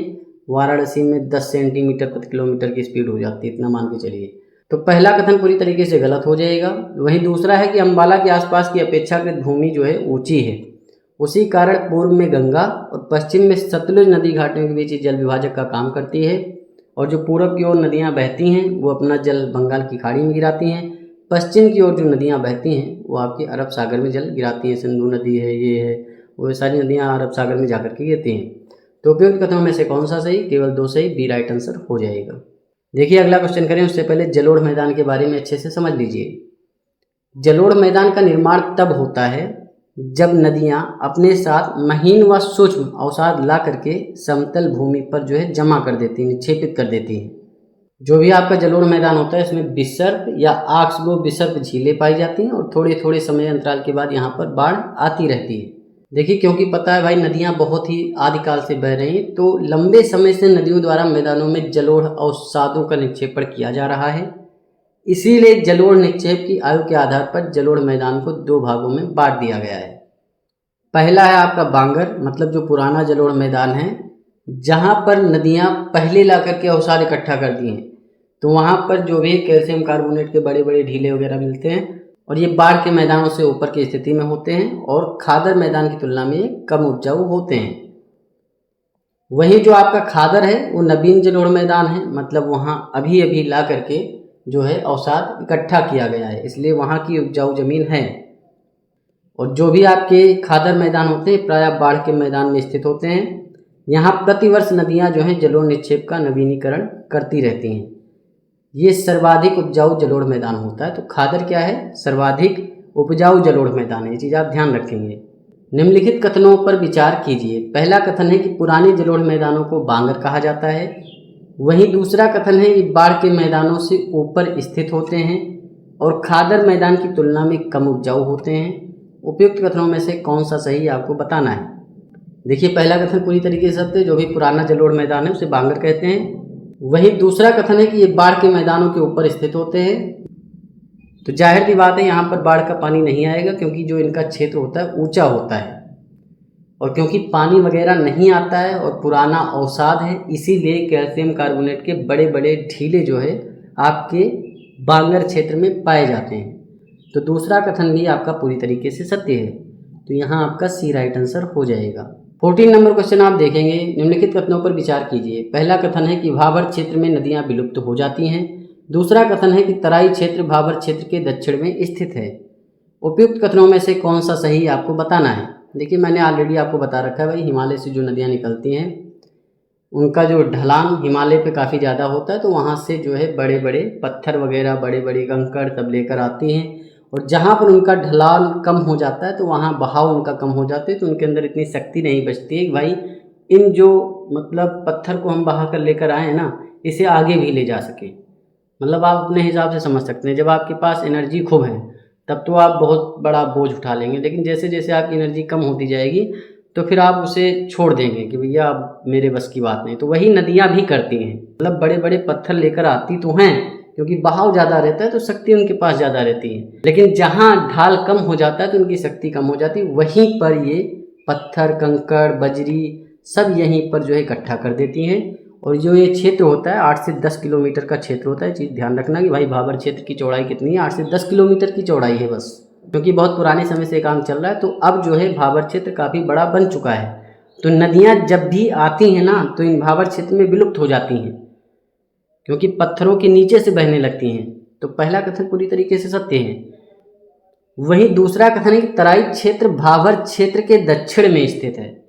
वाराणसी में 10 सेंटीमीटर प्रति किलोमीटर की स्पीड हो जाती है, इतना मान के चलिए। तो पहला कथन पूरी तरीके से गलत हो जाएगा। वहीं दूसरा है कि अंबाला के आसपास की अपेक्षाकृत भूमि जो है ऊंची है, उसी कारण पूर्व में गंगा और पश्चिम में सतलुज नदी घाटियों के बीच जल विभाजक का काम करती है। और जो पूरब की ओर नदियां बहती हैं वो अपना जल बंगाल की खाड़ी में गिराती हैं। पश्चिम की ओर जो नदियां बहती हैं वो आपकी अरब सागर में जल गिराती हैं। सिंधु नदी है, ये है, वो सारी नदियाँ अरब सागर में जाकर के गिरती हैं। तो उपयुक्त कथनों में से कौन सा सही? केवल 2 सही, बी राइट आंसर हो जाएगा। देखिए अगला क्वेश्चन करें उससे पहले जलोढ़ मैदान के बारे में अच्छे से समझ लीजिए। जलोढ़ मैदान का निर्माण तब होता है जब नदियां अपने साथ महीन व सूक्ष्म अवसाद ला करके समतल भूमि पर जो है जमा कर देती हैं, निक्षेपित कर देती हैं। जो भी आपका जलोढ़ मैदान होता है इसमें विसर्प या ऑक्सबो विसर्प झीलें पाई जाती हैं और थोड़े थोड़े समय अंतराल के बाद यहाँ पर बाढ़ आती रहती है। देखिए क्योंकि पता है भाई नदियाँ बहुत ही आदिकाल से बह रही हैं, तो लंबे समय से नदियों द्वारा मैदानों में जलोढ़ अवसादों का निक्षेपण किया जा रहा है। इसीलिए जलोढ़ निक्षेप की आयु के आधार पर जलोढ़ मैदान को 2 भागों में बांट दिया गया है। पहला है आपका बांगर, मतलब जो पुराना जलोढ़ मैदान है जहाँ पर नदियाँ पहले ला करके अवसाद इकट्ठा करती हैं, तो वहाँ पर जो भी कैल्शियम कार्बोनेट के बड़े बड़े ढीले वगैरह मिलते हैं और ये बाढ़ के मैदानों से ऊपर की स्थिति में होते हैं और खादर मैदान की तुलना में कम उपजाऊ होते हैं। वहीं जो आपका खादर है वो नवीन जलोढ़ मैदान है, मतलब वहाँ अभी अभी ला करके जो है अवसाद इकट्ठा किया गया है, इसलिए वहाँ की उपजाऊ जमीन है। और जो भी आपके खादर मैदान होते हैं प्रायः बाढ़ के मैदान में स्थित होते हैं। यहाँ प्रतिवर्ष नदियाँ जो हैं जलोढ़ निक्षेप का नवीनीकरण करती रहती हैं। ये सर्वाधिक उपजाऊ जलोढ़ मैदान होता है। तो खादर क्या है? सर्वाधिक उपजाऊ जलोढ़ मैदान है। ये चीज़ आप ध्यान रखेंगे। निम्नलिखित कथनों पर विचार कीजिए। पहला कथन है कि पुराने जलोढ़ मैदानों को बांगर कहा जाता है। वहीं दूसरा कथन है कि बाढ़ के मैदानों से ऊपर स्थित होते हैं और खादर मैदान की तुलना में कम उपजाऊ होते हैं। उपयुक्त कथनों में से कौन सा सही आपको बताना है। देखिए, पहला कथन पूरी तरीके से सत्य है, जो भी पुराना जलोढ़ मैदान है उसे बांगर कहते हैं। वहीं दूसरा कथन है कि ये बाढ़ के मैदानों के ऊपर स्थित होते हैं। तो जाहिर सी बात है यहाँ पर बाढ़ का पानी नहीं आएगा, क्योंकि जो इनका क्षेत्र होता है ऊंचा होता है और क्योंकि पानी वगैरह नहीं आता है और पुराना अवसाद है, इसीलिए कैल्शियम कार्बोनेट के बड़े बड़े ढीले जो है आपके बांगर क्षेत्र में पाए जाते हैं। तो दूसरा कथन भी आपका पूरी तरीके से सत्य है। तो यहाँ आपका सी राइट आंसर हो जाएगा। 14 नंबर क्वेश्चन आप देखेंगे। निम्नलिखित कथनों पर विचार कीजिए। पहला कथन है कि भाबर क्षेत्र में नदियाँ विलुप्त हो जाती हैं। दूसरा कथन है कि तराई क्षेत्र भाबर क्षेत्र के दक्षिण में स्थित है। उपयुक्त कथनों में से कौन सा सही आपको बताना है। देखिए, मैंने ऑलरेडी आपको बता रखा है भाई, हिमालय से जो नदियाँ निकलती हैं उनका जो ढलान हिमालय पे काफ़ी ज़्यादा होता है, तो वहाँ से जो है बड़े बड़े पत्थर वगैरह, बड़े बड़े कंकड़ तब लेकर आती हैं और जहाँ पर उनका ढलान कम हो जाता है तो वहाँ बहाव उनका कम हो जाते हैं, तो उनके अंदर इतनी शक्ति नहीं बचती है कि भाई इन जो मतलब पत्थर को हम बहा कर लेकर आए हैं ना, इसे आगे भी ले जा सके। मतलब आप अपने हिसाब से समझ सकते हैं, जब आपके पास एनर्जी खूब है तब तो आप बहुत बड़ा बोझ उठा लेंगे, लेकिन जैसे जैसे आपकी एनर्जी कम होती जाएगी तो फिर आप उसे छोड़ देंगे कि भैया अब मेरे बस की बात नहीं। तो वही नदियाँ भी करती हैं, मतलब बड़े बड़े पत्थर लेकर आती तो हैं, क्योंकि बहाव ज़्यादा रहता है तो शक्ति उनके पास ज़्यादा रहती है, लेकिन जहाँ ढाल कम हो जाता है तो उनकी शक्ति कम हो जाती है। वहीं पर ये पत्थर, कंकड़, बजरी सब यहीं पर जो है इकट्ठा कर देती हैं। और जो ये क्षेत्र होता है 8 से 10 किलोमीटर का क्षेत्र होता है। चीज़ ध्यान रखना कि भाई भाबर क्षेत्र की चौड़ाई कितनी है, 8 से 10 किलोमीटर की चौड़ाई है बस, क्योंकि बहुत पुराने समय से काम चल रहा है। तो अब जो है भाबर क्षेत्र काफ़ी बड़ा बन चुका है। तो नदियाँ जब भी आती हैं ना तो इन भाबर क्षेत्र में विलुप्त हो जाती हैं, क्योंकि पत्थरों के नीचे से बहने लगती हैं। तो पहला कथन पूरी तरीके से सत्य है। वहीं दूसरा कथन है कि तराई क्षेत्र भाबर क्षेत्र के दक्षिण में स्थित है।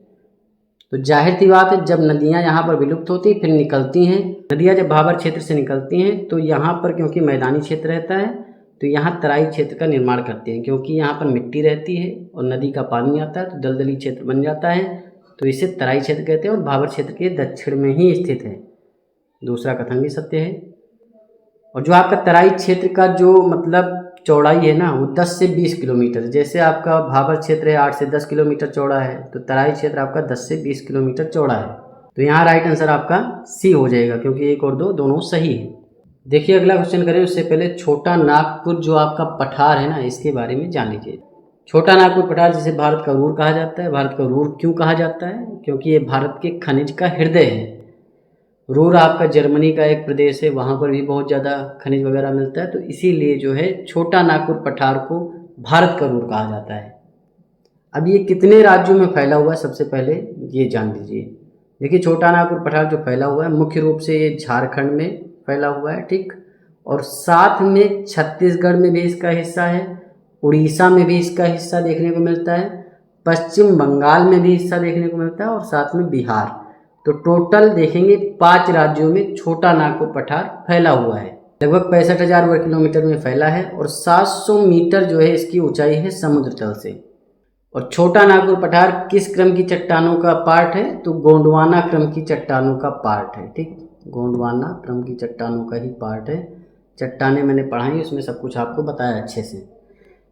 तो जाहिर सी बात है, जब नदियाँ यहाँ पर विलुप्त होती फिर निकलती हैं, नदियाँ जब भाबर क्षेत्र से निकलती हैं तो यहाँ पर क्योंकि मैदानी क्षेत्र रहता है तो यहाँ तराई क्षेत्र का निर्माण करते हैं, क्योंकि यहाँ पर मिट्टी रहती है और नदी का पानी आता है तो दलदली क्षेत्र बन जाता है, तो इसे तराई क्षेत्र कहते हैं और भाबर क्षेत्र के दक्षिण में ही स्थित है। दूसरा कथन भी सत्य है। और जो आपका तराई क्षेत्र का जो मतलब चौड़ाई है ना वो 10 से 20 किलोमीटर, जैसे आपका भाबर क्षेत्र है 8 से 10 किलोमीटर चौड़ा है, तो तराई क्षेत्र आपका 10 से 20 किलोमीटर चौड़ा है। तो यहाँ राइट आंसर आपका सी हो जाएगा, क्योंकि 1 और 2 दोनों सही है। देखिए, अगला क्वेश्चन करें उससे पहले छोटा नागपुर जो आपका पठार है ना, इसके बारे में जान लीजिए। छोटा नागपुर पठार जिसे भारत का रूर कहा जाता है। भारत का रूर क्यों कहा जाता है? क्योंकि ये भारत के खनिज का हृदय है। रूर आपका जर्मनी का एक प्रदेश है, वहाँ पर भी बहुत ज़्यादा खनिज वगैरह मिलता है, तो इसीलिए जो है छोटा नागपुर पठार को भारत का रूर कहा जाता है। अब ये कितने राज्यों में फैला हुआ है सबसे पहले ये जान लीजिए। देखिए, छोटा नागपुर पठार जो फैला हुआ है मुख्य रूप से ये झारखंड में फैला हुआ है, ठीक, और साथ में छत्तीसगढ़ में भी इसका हिस्सा है, उड़ीसा में भी इसका हिस्सा देखने को मिलता है, पश्चिम बंगाल में भी हिस्सा देखने को मिलता है और साथ में बिहार। तो टोटल देखेंगे 5 राज्यों में छोटा नागपुर पठार फैला हुआ है। लगभग 65,000 वर्ग किलोमीटर में फैला है और 700 मीटर जो है इसकी ऊंचाई है समुद्र तल से। और छोटा नागपुर पठार किस क्रम की चट्टानों का पार्ट है? तो गोंडवाना क्रम की चट्टानों का पार्ट है, ठीक, गोंडवाना क्रम की चट्टानों का ही पार्ट है। चट्टानें मैंने पढ़ाई, उसमें सब कुछ आपको बताया अच्छे से।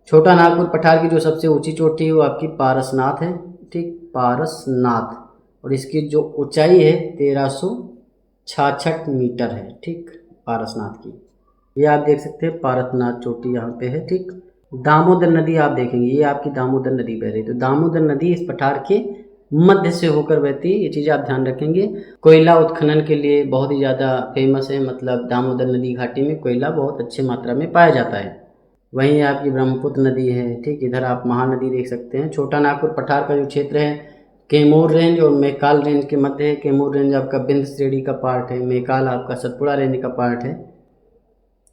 छोटा नागपुर पठार की जो सबसे ऊंची चोटी है वो आपकी पारसनाथ है, ठीक, पारसनाथ, और इसकी जो ऊंचाई है 1366 मीटर है, ठीक, पारसनाथ की। ये आप देख सकते हैं पारसनाथ चोटी यहाँ पे है, ठीक। दामोदर नदी आप देखेंगे, ये आपकी दामोदर नदी बह रही है, तो दामोदर नदी इस पठार के मध्य से होकर बहती है। ये चीज़ आप ध्यान रखेंगे। कोयला उत्खनन के लिए बहुत ही ज़्यादा फेमस है, मतलब दामोदर नदी घाटी में कोयला बहुत अच्छी मात्रा में पाया जाता है। वहीं आपकी ब्रह्मपुत्र नदी है, ठीक। इधर आप महानदी देख सकते हैं। छोटा नागपुर पठार का जो क्षेत्र है कैमूर रेंज और मैकाल रेंज के मध्य है। कैमूर रेंज आपका बिंद श्रेणी का पार्ट है, मैकाल आपका सतपुड़ा रेंज का पार्ट है।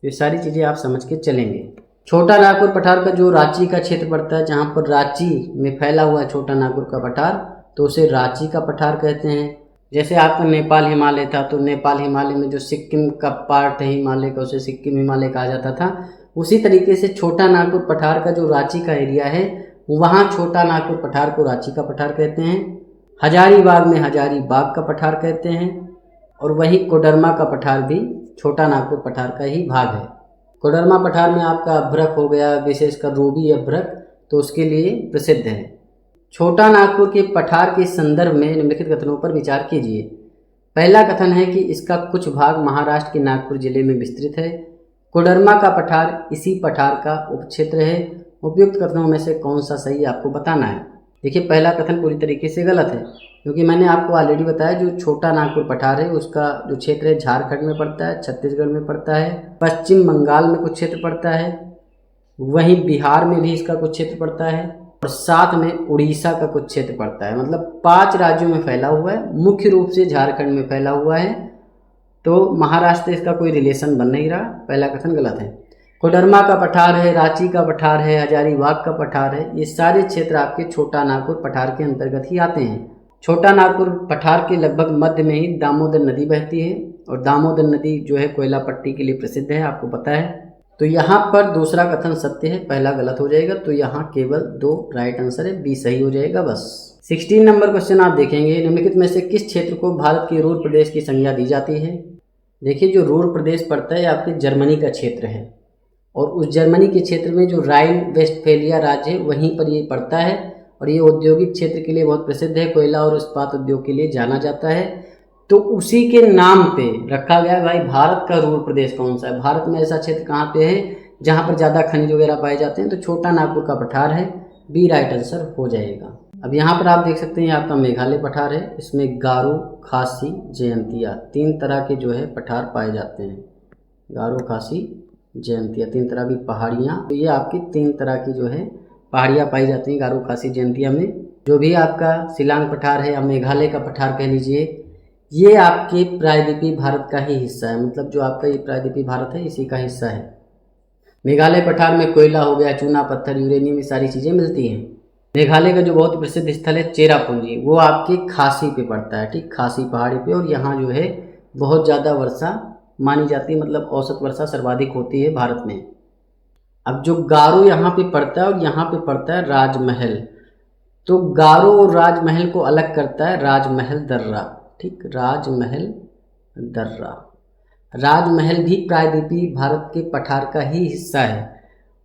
ये सारी चीज़ें आप समझ के चलेंगे। छोटा नागपुर पठार का जो रांची का क्षेत्र पड़ता है, जहाँ पर रांची में फैला हुआ है छोटा नागपुर का पठार, तो उसे रांची का पठार कहते हैं। जैसे आपका नेपाल हिमालय था, तो नेपाल हिमालय में जो सिक्किम का पार्ट है हिमालय का, उसे सिक्किम हिमालय कहा जाता था। उसी तरीके से छोटा नागपुर पठार का जो रांची का एरिया है, वहाँ छोटा नागपुर पठार को रांची का पठार कहते हैं। हजारीबाग में हजारीबाग का पठार कहते हैं। और वहीं कोडरमा का पठार भी छोटा नागपुर पठार का ही भाग है। कोडरमा पठार में आपका अभ्रक हो गया, विशेषकर रूबी अभ्रक, तो उसके लिए प्रसिद्ध है। छोटा नागपुर के पठार के संदर्भ में निम्नलिखित कथनों पर विचार कीजिए। पहला कथन है कि इसका कुछ भाग महाराष्ट्र के नागपुर जिले में विस्तृत है। कोडरमा का पठार इसी पठार का उपक्षेत्र है। उपयुक्त कथनों में से कौन सा सही आपको बताना है। देखिए, पहला कथन पूरी तरीके से गलत है, क्योंकि मैंने आपको ऑलरेडी बताया जो छोटा नागपुर पठार है उसका जो क्षेत्र है झारखंड में पड़ता है, छत्तीसगढ़ में पड़ता है, पश्चिम बंगाल में कुछ क्षेत्र पड़ता है, वहीं बिहार में भी इसका कुछ क्षेत्र पड़ता है और साथ में उड़ीसा का कुछ क्षेत्र पड़ता है। मतलब 5 राज्यों में फैला हुआ है, मुख्य रूप से झारखंड में फैला हुआ है। तो महाराष्ट्र से इसका कोई रिलेशन बन नहीं रहा। पहला कथन गलत है। कोडरमा का पठार है, रांची का पठार है, हजारीबाग का पठार है, ये सारे क्षेत्र आपके छोटा नागपुर पठार के अंतर्गत ही आते हैं। छोटा नागपुर पठार के लगभग मध्य में ही दामोदर नदी बहती है और दामोदर नदी जो है कोयला पट्टी के लिए प्रसिद्ध है, आपको पता है। तो यहाँ पर दूसरा कथन सत्य है, पहला गलत हो जाएगा। तो यहाँ केवल 2 राइट आंसर है, बी सही हो जाएगा बस। 16 नंबर क्वेश्चन आप देखेंगे, निम्नलिखित में से किस क्षेत्र को भारत के रूर प्रदेश की संज्ञा दी जाती है। देखिए, जो रूर प्रदेश पड़ता है आपके जर्मनी का क्षेत्र है और उस जर्मनी के क्षेत्र में जो राइन वेस्टफेलिया राज्य है वहीं पर ये पड़ता है और ये औद्योगिक क्षेत्र के लिए बहुत प्रसिद्ध है। कोयला और इस्पात उद्योग के लिए जाना जाता है। तो उसी के नाम पे रखा गया भाई भारत का रूर प्रदेश कौन सा है। भारत में ऐसा क्षेत्र कहाँ पे है जहाँ पर ज़्यादा खनिज वगैरह पाए जाते हैं, तो छोटा नागपुर का पठार है, बी राइट आंसर हो जाएगा। अब यहाँ पर आप देख सकते हैं आपका मेघालय पठार है, इसमें गारो, खासी, जयंतिया 3 तरह के जो है पठार पाए जाते हैं। गारो, खासी, जयंतिया 3 तरह की पहाड़ियाँ, तो ये आपकी 3 तरह की जो है पहाड़ियाँ पाई जाती हैं गारो, खासी, जयंतिया में। जो भी आपका शिलांग पठार है या मेघालय का पठार कह लीजिए, ये आपके प्रायद्वीपीय भारत का ही हिस्सा है। मतलब जो आपका ये प्रायद्वीपीय भारत है इसी का हिस्सा है। मेघालय पठार में कोयला हो गया, चूना पत्थर, यूरेनियम, ये सारी चीज़ें मिलती हैं। मेघालय का जो बहुत प्रसिद्ध स्थल है चेरापूंजी, वो आपके खासी पे पड़ता है, ठीक, खासी पहाड़ी पे। और यहाँ जो है बहुत ज़्यादा वर्षा मानी जाती है, मतलब औसत वर्षा सर्वाधिक होती है भारत में। अब जो गारो यहाँ पे पड़ता है और यहाँ पे पड़ता है राजमहल, तो गारो और राजमहल को अलग करता है राजमहल दर्रा, ठीक, राजमहल दर्रा। राजमहल भी प्रायद्वीपीय भारत के पठार का ही हिस्सा है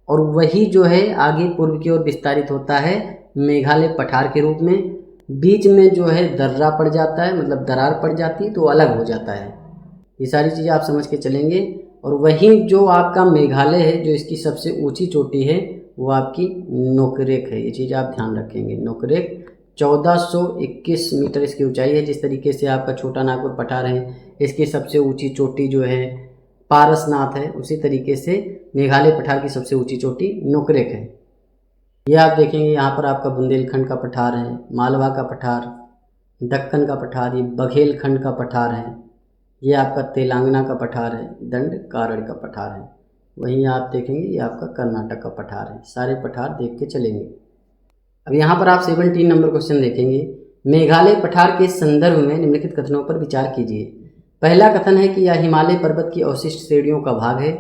और वही जो है आगे पूर्व की ओर विस्तारित होता है मेघालय पठार के रूप में। बीच में जो है दर्रा पड़ जाता है, मतलब दरार पड़ जाती है, तो अलग हो जाता है। ये सारी चीज़ें आप समझ के चलेंगे। और वहीं जो आपका मेघालय है, जो इसकी सबसे ऊंची चोटी है, वो आपकी नोकरेक है। ये चीज़ आप ध्यान रखेंगे। नोकरेक 1421 मीटर इसकी ऊंचाई है। जिस तरीके से आपका छोटा नागपुर पठार है, इसकी सबसे ऊंची चोटी जो है पारसनाथ है, उसी तरीके से मेघालय पठार की सबसे ऊंची चोटी नोकरेक है। ये आप देखेंगे यहाँ पर आपका बुंदेलखंड का पठार है, मालवा का पठार, दक्कन का पठार, ये बघेलखंड का पठार है, ये आपका तेलंगाना का पठार है, दंड कारण्य का पठार है। वहीं आप देखेंगे ये आपका कर्नाटक का पठार है। सारे पठार देख के चलेंगे। अब यहाँ पर आप 17 नंबर क्वेश्चन देखेंगे, मेघालय पठार के संदर्भ में निम्नलिखित कथनों पर विचार कीजिए। पहला कथन है कि यह हिमालय पर्वत की अवशिष्ट श्रेणियों का भाग है।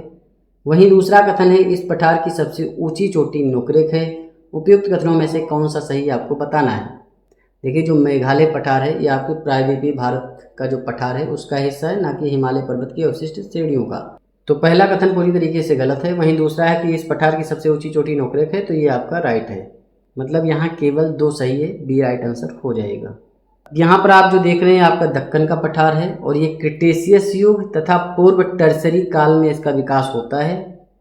वहीं दूसरा कथन है इस पठार की सबसे ऊंची चोटी नोकरेक है। उपयुक्त कथनों में से कौन सा सही आपको बताना है। देखिए, जो मेघालय पठार है ये आपके प्रायद्वीपीय भारत का जो पठार है उसका हिस्सा है, ना कि हिमालय पर्वत की अवशिष्ट श्रेणियों का। तो पहला कथन पूरी तरीके से गलत है। वहीं दूसरा है कि इस पठार की सबसे ऊंची चोटी नोकरेक है, तो ये आपका राइट है। मतलब यहाँ केवल 2 सही है, बी राइट आंसर हो जाएगा। यहाँ पर आप जो देख रहे हैं आपका दक्कन का पठार है और ये क्रिटेशियस युग तथा पूर्व टर्सरी काल में इसका विकास होता है।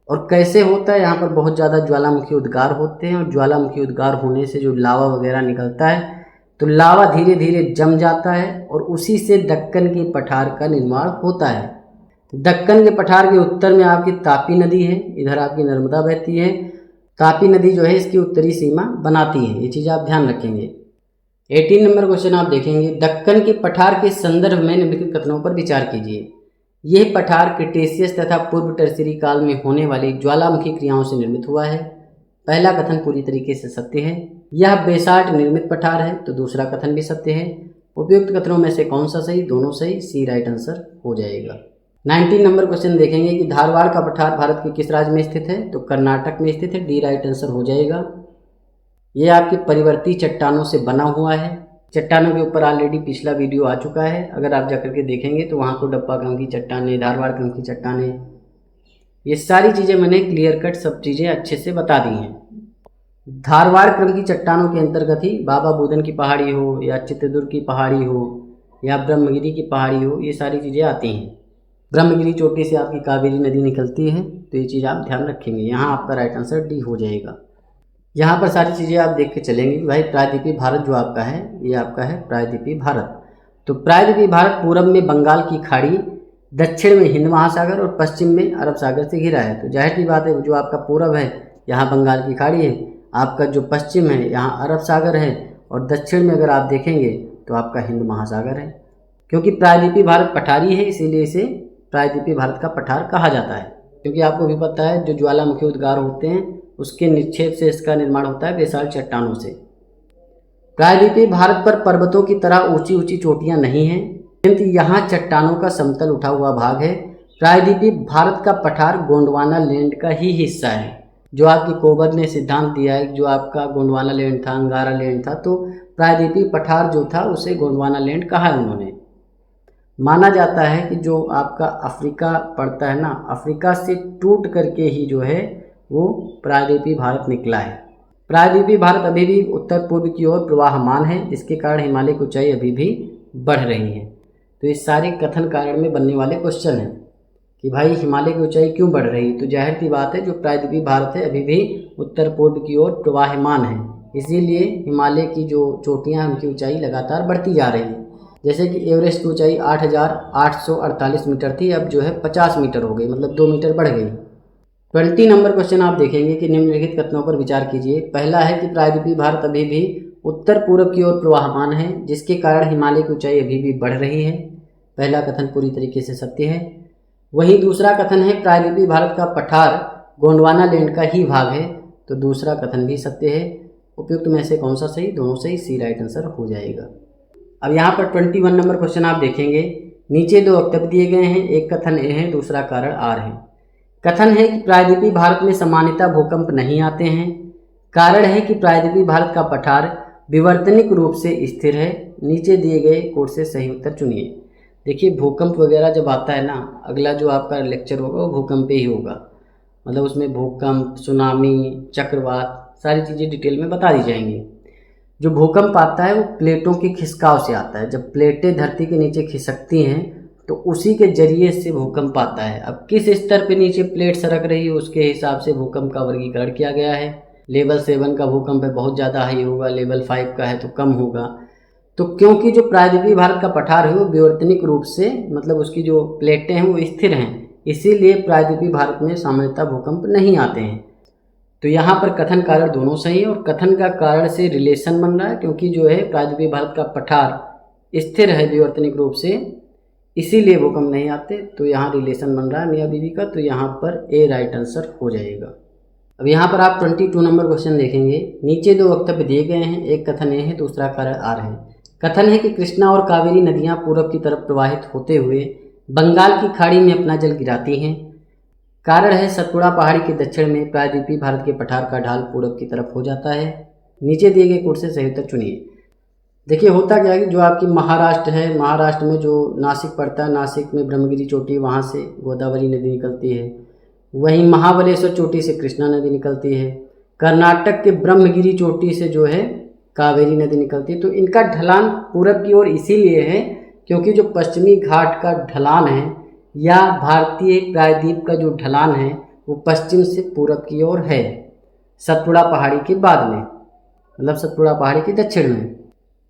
और कैसे होता है, यहाँ पर बहुत ज़्यादा ज्वालामुखी उद्गार होते हैं और ज्वालामुखी उद्गार होने से जो लावा वगैरह निकलता है, तो लावा धीरे धीरे जम जाता है और उसी से दक्कन के पठार का निर्माण होता है। दक्कन के पठार के उत्तर में आपकी तापी नदी है, इधर आपकी नर्मदा बहती है। तापी नदी जो है इसकी उत्तरी सीमा बनाती है, ये चीज़ आप ध्यान रखेंगे। 18 नंबर क्वेश्चन आप देखेंगे, दक्कन के पठार के संदर्भ में निम्नलिखित कथनों पर विचार कीजिए। यह पठार क्रिटेशियस तथा पूर्व टर्शियरी काल में होने वाली ज्वालामुखी क्रियाओं से निर्मित हुआ है। पहला कथन पूरी तरीके से सत्य है। यह बेसाल्ट निर्मित पठार है, तो दूसरा कथन भी सत्य है। उपयुक्त कथनों में से कौन सा सही? दोनों सही, सी राइट आंसर हो जाएगा। 19 नंबर क्वेश्चन देखेंगे कि धारवाड़ का पठार भारत के किस राज्य में स्थित है? तो कर्नाटक में स्थित है, डी राइट आंसर हो जाएगा। ये आपके परिवर्ती चट्टानों से बना हुआ है। चट्टानों के ऊपर ऑलरेडी पिछला वीडियो आ चुका है, अगर आप जाकर के देखेंगे तो वहाँ को डप्पा क्रम की चट्टानें, धारवाड़ क्रम की चट्टानें, ये सारी चीज़ें मैंने क्लियर कट सब चीज़ें अच्छे से बता दी हैं। धारवाड़ क्रम की चट्टानों के अंतर्गत ही बाबा बुदन की पहाड़ी हो या चित्रदुर्ग की पहाड़ी हो या ब्रह्मगिरी की पहाड़ी हो, ये सारी चीज़ें आती हैं। ब्रह्मगिरी चोटी से आपकी कावेरी नदी निकलती है, तो ये चीज़ आप ध्यान रखेंगे। यहाँ आपका राइट आंसर डी हो जाएगा। यहाँ पर सारी चीज़ें आप देख के चलेंगे कि भाई प्रायद्वीपीय भारत जो आपका है, ये आपका है प्रायद्वीपीय भारत। तो प्रायद्वीपीय भारत पूरब में बंगाल की खाड़ी, दक्षिण में हिंद महासागर और पश्चिम में अरब सागर से घिरा है। तो जाहिर सी बात है, जो आपका पूरब है यहाँ बंगाल की खाड़ी है, आपका जो पश्चिम है यहाँ अरब सागर है, और दक्षिण में अगर आप देखेंगे तो आपका हिंद महासागर है। क्योंकि प्रायद्वीपीय भारत पठारी है, इसीलिए इसे प्रायद्वीपीय भारत का पठार कहा जाता है। क्योंकि आपको भी पता है, जो ज्वालामुखी उद्गार होते हैं उसके निक्षेप से इसका निर्माण होता है बेसाल्ट चट्टानों से। प्रायद्वीपीय भारत पर पर्वतों की तरह ऊंची ऊंची चोटियां नहीं हैं, किंतु यहाँ चट्टानों का समतल उठा हुआ भाग है। प्रायद्वीपीय भारत का पठार गोंडवाना लैंड का ही हिस्सा है। जो आपकी कोबर ने सिद्धांत दिया है, जो आपका गोंडवाना लैंड था, अंगारा लैंड था, तो प्रायद्वीपीय पठार जो था उसे गोंडवाना लैंड कहा है उन्होंने। माना जाता है कि जो आपका अफ्रीका पड़ता है ना, अफ्रीका से टूट करके ही जो है वो प्रायद्वीपीय भारत निकला है। प्रायद्वीपीय भारत अभी भी उत्तर पूर्व की ओर प्रवाहमान है, जिसके कारण हिमालय की ऊंचाई अभी भी बढ़ रही है। तो ये सारे कथन कारण में बनने वाले क्वेश्चन हैं कि भाई हिमालय की ऊंचाई क्यों बढ़ रही है। तो जाहिर सी बात है, जो प्रायद्वीपीय भारत है अभी भी उत्तर पूर्व की ओर प्रवाहमान है, इसीलिए हिमालय की जो चोटियाँ उनकी ऊंचाई लगातार बढ़ती जा रही है। जैसे कि एवरेस्ट की ऊंचाई 8,848 मीटर थी, अब जो है 50 मीटर हो गई, मतलब 2 मीटर बढ़ गई। 20 नंबर क्वेश्चन आप देखेंगे कि निम्नलिखित कथनों पर विचार कीजिए। पहला है कि प्रायद्वीपीय भारत अभी भी उत्तर पूर्व की ओर प्रवाहमान है, जिसके कारण हिमालय की ऊंचाई अभी भी बढ़ रही है। पहला कथन पूरी तरीके से सत्य है। वहीं दूसरा कथन है प्रायद्वीपीय भारत का पठार गोंडवाना लैंड का ही भाग है, तो दूसरा कथन भी सत्य है। उपयुक्त में से कौन सा सही? दोनों सही, सी राइट आंसर हो जाएगा। अब यहाँ पर 21 नंबर क्वेश्चन आप देखेंगे, नीचे 2 वक्तव्य दिए गए हैं, एक कथन ए है, दूसरा कारण आर है। कथन है कि प्रायद्वीपीय भारत में सामान्यतः भूकंप नहीं आते हैं। कारण है कि प्रायद्वीपीय भारत का पठार विवर्तनिक रूप से स्थिर है। नीचे दिए गए कोड से सही उत्तर चुनिए। देखिए, भूकंप वगैरह जब आता है ना, अगला जो आपका लेक्चर होगा वो भूकंप पे ही होगा। मतलब उसमें भूकंप, सुनामी, चक्रवात, सारी चीज़ें डिटेल में बता दी जाएंगी। जो भूकंप आता है वो प्लेटों के खिसकाव से आता है। जब प्लेटें धरती के नीचे खिसकती हैं तो उसी के जरिए से भूकंप आता है। अब किस स्तर पे नीचे प्लेट सरक रही है उसके हिसाब से भूकंप का वर्गीकरण किया गया है। लेवल 7 का भूकंप है, बहुत ज़्यादा हाई होगा, लेवल 5 का है तो कम होगा। तो क्योंकि जो प्रायद्वीपीय भारत का पठार है वो विवर्तनिक रूप से, मतलब उसकी जो प्लेटें हैं वो स्थिर हैं, इसीलिए प्रायद्वीपीय भारत में सामान्यतः भूकंप नहीं आते हैं। तो यहाँ पर कथन कारण दोनों सही है, और कथन का कारण से रिलेशन बन रहा है, क्योंकि जो है प्रायद्वीपीय भारत का पठार स्थिर है विवर्तनिक रूप से, इसीलिए भूकंप नहीं आते। तो यहाँ रिलेशन बन रहा है मियाँ बीवी का, तो यहाँ पर ए राइट आंसर हो जाएगा। अब यहाँ पर आप 22 नंबर क्वेश्चन देखेंगे, नीचे 2 वक्तव्य दिए गए हैं, एक कथन ए है, दूसरा कारण आर है। कथन है कि कृष्णा और कावेरी नदियाँ पूरब की तरफ प्रवाहित होते हुए बंगाल की खाड़ी में अपना जल गिराती हैं। कारण है सतपुड़ा पहाड़ी के दक्षिण में प्रायद्वीपीय भारत के पठार का ढाल पूरब की तरफ हो जाता है। नीचे दिए गए कोड से सही उत्तर चुनिए। देखिए, होता क्या है कि जो आपकी महाराष्ट्र है, महाराष्ट्र में जो नासिक पड़ता है, नासिक में ब्रह्मगिरी चोटी, वहाँ से गोदावरी नदी निकलती है। वहीं महाबलेश्वर चोटी से कृष्णा नदी निकलती है। कर्नाटक के ब्रह्मगिरी चोटी से जो है कावेरी नदी निकलती है। तो इनका ढलान पूरब की ओर इसीलिए है क्योंकि जो पश्चिमी घाट का ढलान है या भारतीय प्रायद्वीप का जो ढलान है वो पश्चिम से पूरब की ओर है, सतपुड़ा पहाड़ी के बाद में, मतलब सतपुड़ा पहाड़ी के दक्षिण में।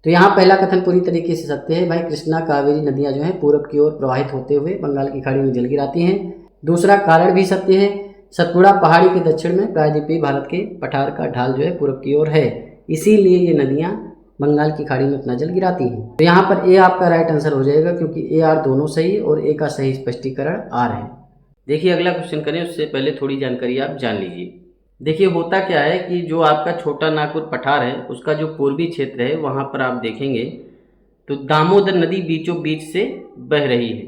तो यहाँ पहला कथन पूरी तरीके से सत्य है भाई, कृष्णा कावेरी नदियाँ जो हैं पूरब की ओर प्रवाहित होते हुए बंगाल की खाड़ी में जल गिराती हैं। दूसरा कारण भी सत्य है, सतपुड़ा पहाड़ी के दक्षिण में प्रायद्वीपीय भारत के पठार का ढाल जो है पूरब की ओर है, इसीलिए ये नदियाँ बंगाल की खाड़ी में अपना जल गिराती हैं। तो यहाँ पर ए आपका राइट आंसर हो जाएगा, क्योंकि ए आर दोनों सही और ए का सही स्पष्टीकरण आर है। देखिए अगला क्वेश्चन करें, उससे पहले थोड़ी जानकारी आप जान लीजिए। देखिए होता क्या है कि जो आपका छोटा नागपुर पठार है उसका जो पूर्वी क्षेत्र है वहाँ पर आप देखेंगे तो दामोदर नदी बीचों बीच से बह रही है।